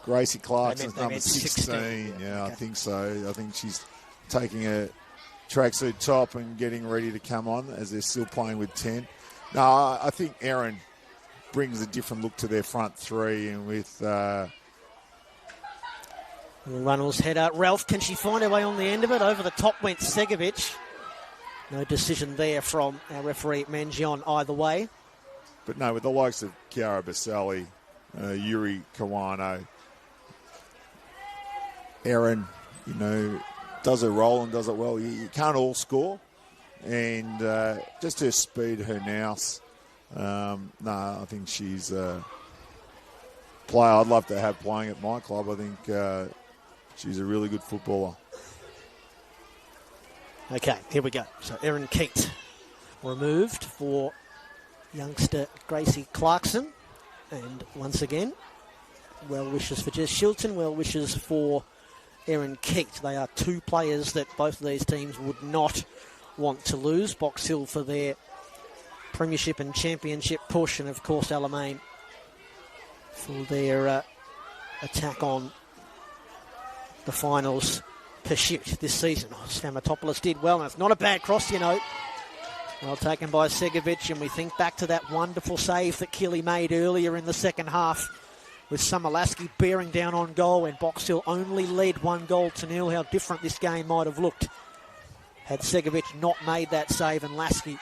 Gracie Clarkson's number 16. Yeah, okay. I think so. I think she's taking a tracksuit top and getting ready to come on as they're still playing with 10. No, I think Erin brings a different look to their front three, and with Runnels head out. Ralph, can she find her way on the end of it? Over the top went Segovic. No decision there from our referee Mangion either way. But no, with the likes of Chiara Baselli, Yuri Kawano, Erin, does her role and does it well. You can't all score. And just her speed, her nous. I think she's a player I'd love to have playing at my club. I think she's a really good footballer. Okay, here we go. So Erin Keat removed for youngster Gracie Clarkson. And once again, well wishes for Jess Shilton, well wishes for Erin Keat. They are two players that both of these teams would not want to lose. Box Hill for their premiership and championship push, and of course Alamein for their attack on the finals pursuit this season. Stamatopoulos did well, and it's not a bad cross, Well taken by Segovic, and we think back to that wonderful save that Keeley made earlier in the second half with Summerlaski bearing down on goal, and Box Hill only led 1-0. How different this game might have looked had Segovic not made that save, and Lasky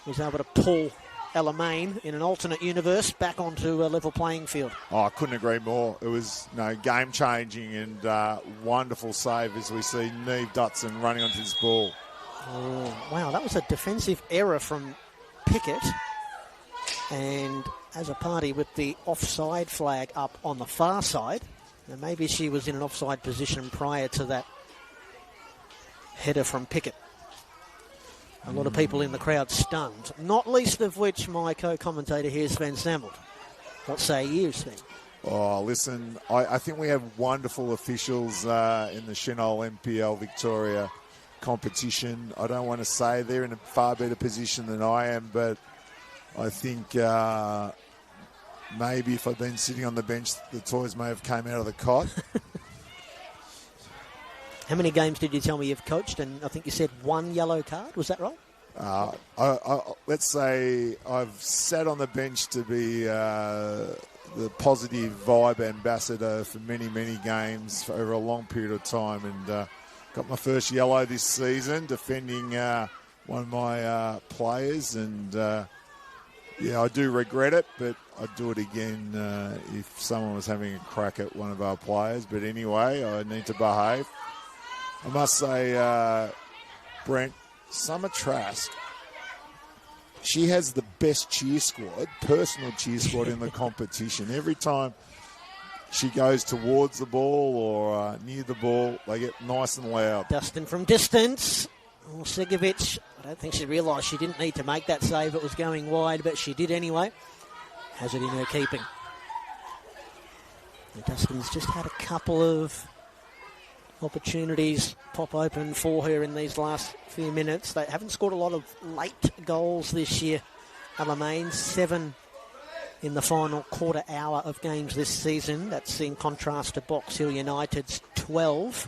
was able to pull Alamein in an alternate universe back onto a level playing field. Oh, I couldn't agree more. It was game-changing and wonderful save as we see Neve Dutson running onto this ball. Oh, wow, that was a defensive error from Pickett. And as a party with the offside flag up on the far side, now maybe she was in an offside position prior to that header from Pickett. A lot of people in the crowd stunned, not least of which my co-commentator here, Sven Samuel. What say you, Sven? Oh, listen, I think we have wonderful officials in the Senol NPL Victoria competition. I don't want to say they're in a far better position than I am, but I think maybe if I'd been sitting on the bench, the toys may have came out of the cot. How many games did you tell me you've coached? And I think you said 1 yellow card. Was that right? Let's say I've sat on the bench to be the positive vibe ambassador for many, many games for over a long period of time, and got my first yellow this season defending one of my players, and I do regret it, but I'd do it again if someone was having a crack at one of our players. But anyway, I need to behave. I must say, Brent, Summer Trask, she has the best cheer squad, personal cheer squad in the competition. Every time she goes towards the ball or near the ball, they get nice and loud. Dustin from distance. Oh, Segovic, I don't think she realised she didn't need to make that save. It was going wide, but she did anyway. Has it in her keeping. And Dustin's just had a couple of opportunities pop open for her in these last few minutes. They haven't scored a lot of late goals this year. Alamein, 7 in the final quarter hour of games this season. That's in contrast to Box Hill United's 12.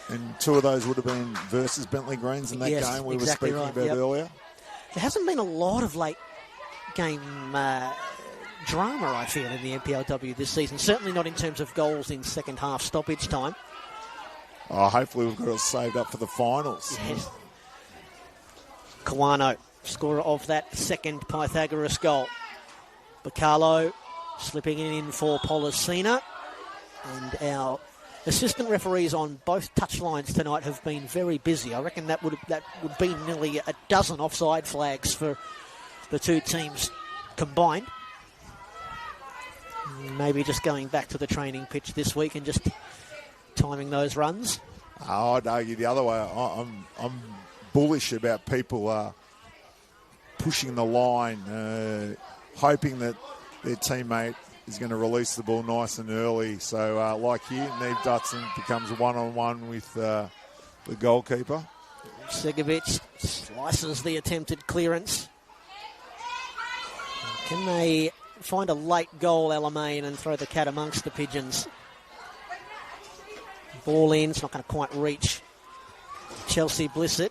And 2 of those would have been versus Bentley Greens in that game we were speaking about earlier. There hasn't been a lot of late game drama, I feel, in the NPLW this season. Certainly not in terms of goals in second half stoppage time. Oh, hopefully we've got it saved up for the finals. Yes. Kawano, scorer of that second Pythagoras goal. Bacalo slipping in for Policina. And our assistant referees on both touchlines tonight have been very busy. I reckon that would be nearly a dozen offside flags for the two teams combined. Maybe just going back to the training pitch this week and just timing those runs. I'd argue the other way. I'm bullish about people pushing the line, hoping that their teammate is going to release the ball nice and early. So, like here, Neve Dutson becomes one-on-one with the goalkeeper. Segovic slices the attempted clearance. Can they find a late goal, Alamein, and throw the cat amongst the pigeons? Ball in, it's not going to quite reach Chelsea Blissett.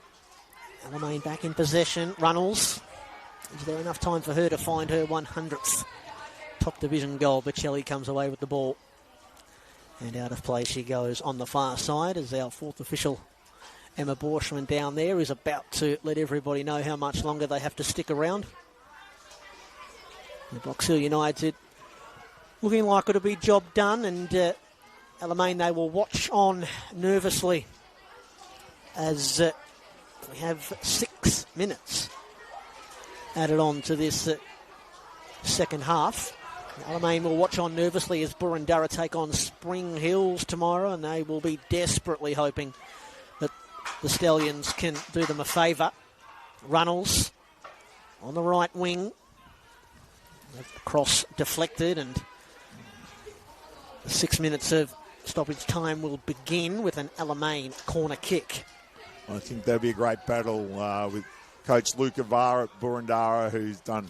Alamein back in possession. Runnels. Is there enough time for her to find her 100th top division goal? Bocelli comes away with the ball. And out of play she goes on the far side as our fourth official, Emma Borschman, down there, is about to let everybody know how much longer they have to stick around. The Box Hill United looking like it'll be job done, and Alamein, they will watch on nervously as we have 6 minutes added on to this second half. Alamein will watch on nervously as Burundara take on Spring Hills tomorrow, and they will be desperately hoping that the Stallions can do them a favour. Runnels on the right wing. Cross deflected, and 6 minutes of stoppage time will begin with an Alamein corner kick. I think that'll be a great battle with Coach Luca Varr at Burundara, who's done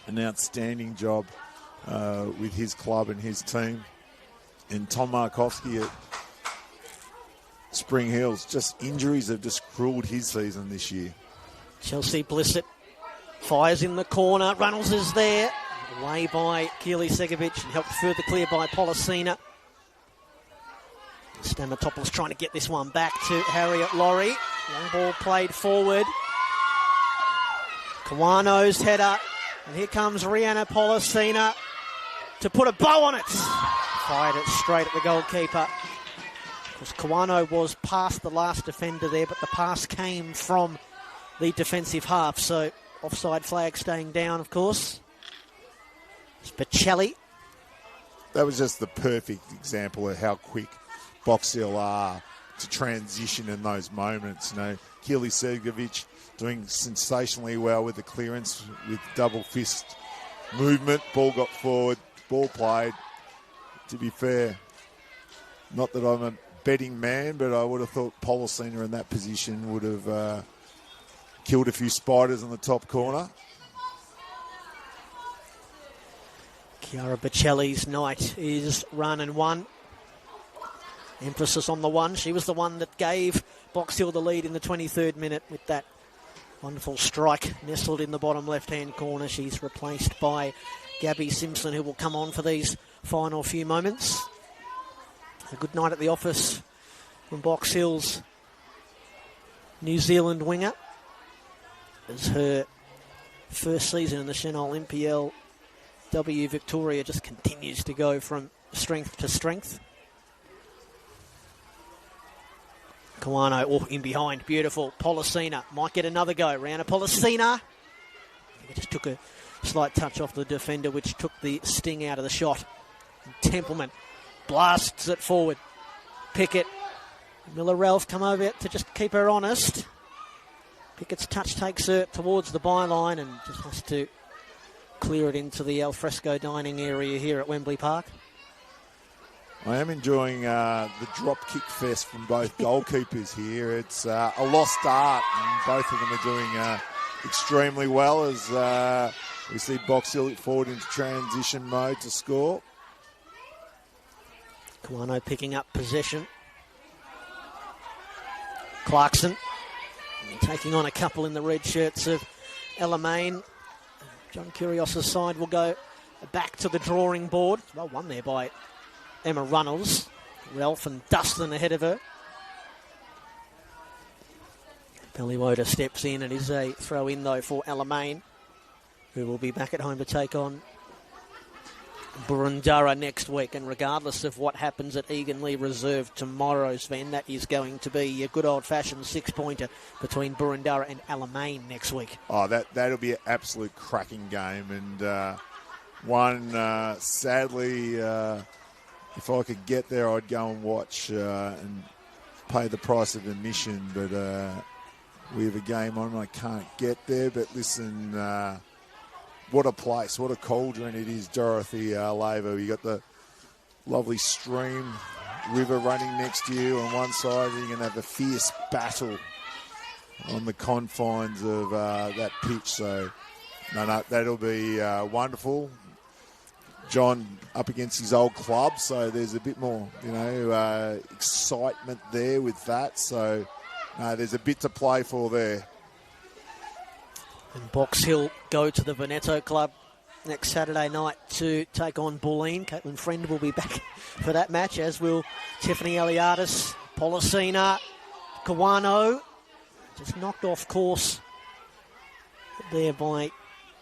an outstanding job with his club and his team. And Tom Markowski at Spring Hills. Just injuries have just cruelled his season this year. Chelsea Blissett fires in the corner. Runnels is there. Away by Keely Segovic and helped further clear by Policina. Stamatopoulos trying to get this one back to Harriet Laurie. Long ball played forward. Kawano's header. And here comes Rihanna Policina to put a bow on it. Fired it straight at the goalkeeper. Of course, Kawano was past the last defender there, but the pass came from the defensive half. So offside flag staying down, of course. Bocelli. That was just the perfect example of how quick Box Hill are to transition in those moments. You know, Keely Segovic doing sensationally well with the clearance, with double fist movement. Ball got forward, ball played. To be fair, not that I'm a betting man, but I would have thought Policina in that position would have killed a few spiders in the top corner. Chiara Bocelli's night is run and won. Emphasis on the one. She was the one that gave Box Hill the lead in the 23rd minute with that wonderful strike nestled in the bottom left-hand corner. She's replaced by Gabby Simpson, who will come on for these final few moments. A good night at the office from Box Hill's New Zealand winger, as her first season in the Senol NPLW Victoria just continues to go from strength to strength. Kawano in behind, beautiful. Policina might get another go. Rihanna Policina. He just took a slight touch off the defender, which took the sting out of the shot. Templeman blasts it forward. Pickett. Miller-Ralph come over to just keep her honest. Pickett's touch takes her towards the byline and just has to clear it into the alfresco dining area here at Wembley Park. I am enjoying the drop kick fest from both goalkeepers here. It's a lost art, and both of them are doing extremely well as we see Box Hill look forward into transition mode to score. Kawano picking up possession. Clarkson taking on a couple in the red shirts of Alamein. John Curios's side will go back to the drawing board. Well won there by Emma Runnels. Ralph and Dustin ahead of her. Peliwota steps in and is a throw in though for Alamein, who will be back at home to take on Burundara next week. And regardless of what happens at Eganley Reserve tomorrow, Sven, that is going to be a good old-fashioned six-pointer between Burundara and Alamein next week. Oh, that'll be an absolute cracking game. And one. Sadly, if I could get there, I'd go and watch and pay the price of admission. But we have a game on and I can't get there. But listen, what a place, what a cauldron it is, Dorothy Laver. You got the lovely stream river running next to you on one side, and you're going to have a fierce battle on the confines of that pitch. So, no, that'll be wonderful. John up against his old club, so there's a bit more, excitement there with that. So, there's a bit to play for there. And Box Hill go to the Veneto Club next Saturday night to take on Bulleen. Caitlin Friend will be back for that match, as will Tiffany Eliadis, Policina, Kawano. Just knocked off course there by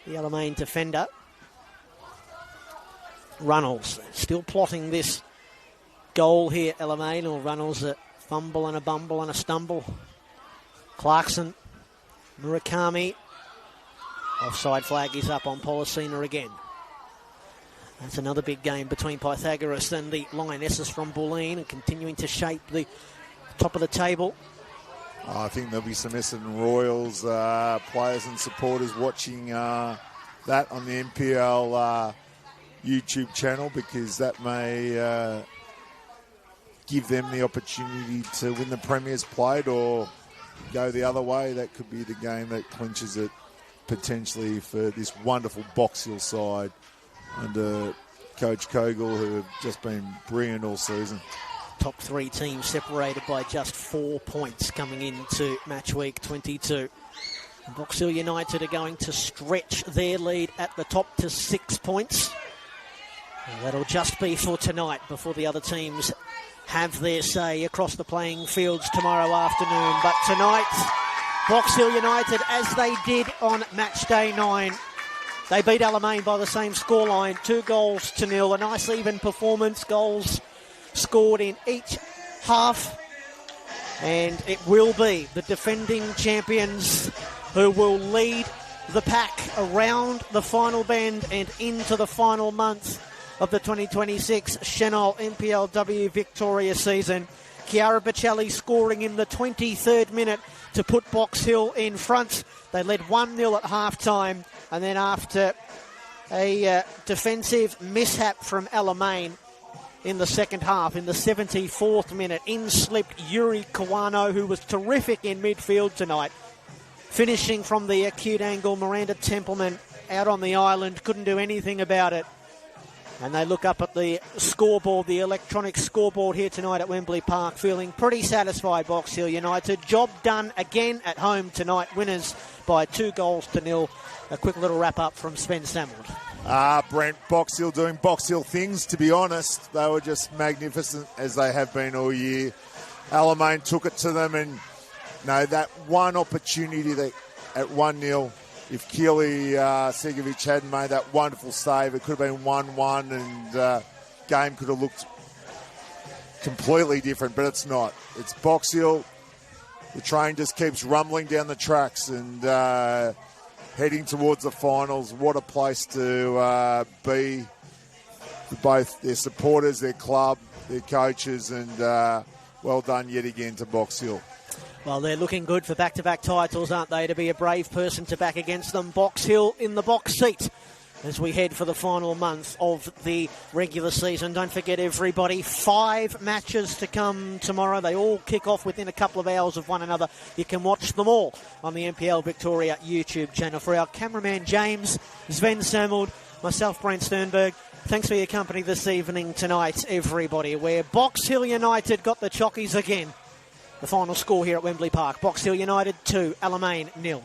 the Alamein defender. Runnels still plotting this goal here, Alamein, or Runnels a fumble and a bumble and a stumble. Clarkson, Murakami. Offside flag is up on Policina again. That's another big game between Pythagoras and the Lionesses from Bulleen, and continuing to shape the top of the table. I think there'll be some Essendon Royals players and supporters watching that on the NPL YouTube channel, because that may give them the opportunity to win the Premier's Plate or go the other way. That could be the game that clinches it potentially for this wonderful Box Hill side under Coach Kogel, who have just been brilliant all season. Top three teams separated by just 4 points coming into match week 22. Box Hill United are going to stretch their lead at the top to 6 points. And that'll just be for tonight before the other teams have their say across the playing fields tomorrow afternoon. But tonight, Box Hill United, as they did on match day 9, they beat Alamein by the same scoreline, 2-0. A nice even performance, goals scored in each half. And it will be the defending champions who will lead the pack around the final bend and into the final month of the 2026 Senol NPLW Victoria season. Chiara Bocelli scoring in the 23rd minute to put Box Hill in front. They led 1-0 at half-time, and then after a defensive mishap from Alamein in the second half, in the 74th minute, in slipped Yuri Kawano, who was terrific in midfield tonight. Finishing from the acute angle, Miranda Templeman out on the island, couldn't do anything about it. And they look up at the scoreboard, the electronic scoreboard here tonight at Wembley Park, feeling pretty satisfied, Box Hill United. Job done again at home tonight, winners by 2-0. A quick little wrap-up from Sven Samuel. Brent, Box Hill doing Box Hill things, to be honest. They were just magnificent, as they have been all year. Alamein took it to them, and that one opportunity that at 1-0, if Keely Segovic hadn't made that wonderful save, it could have been 1-1, and game could have looked completely different, but it's not. It's Box Hill. The train just keeps rumbling down the tracks and heading towards the finals. What a place to be for both their supporters, their club, their coaches, and well done yet again to Box Hill. Well, they're looking good for back-to-back titles, aren't they, to be a brave person to back against them. Box Hill in the box seat as we head for the final month of the regular season. Don't forget, everybody, 5 matches to come tomorrow. They all kick off within a couple of hours of one another. You can watch them all on the NPL Victoria YouTube channel. For our cameraman, James, Sven Samuel, myself, Brent Sternberg, thanks for your company this evening tonight, everybody, where Box Hill United got the chockies again. The final score here at Wembley Park, Box Hill United 2, Alamein 0.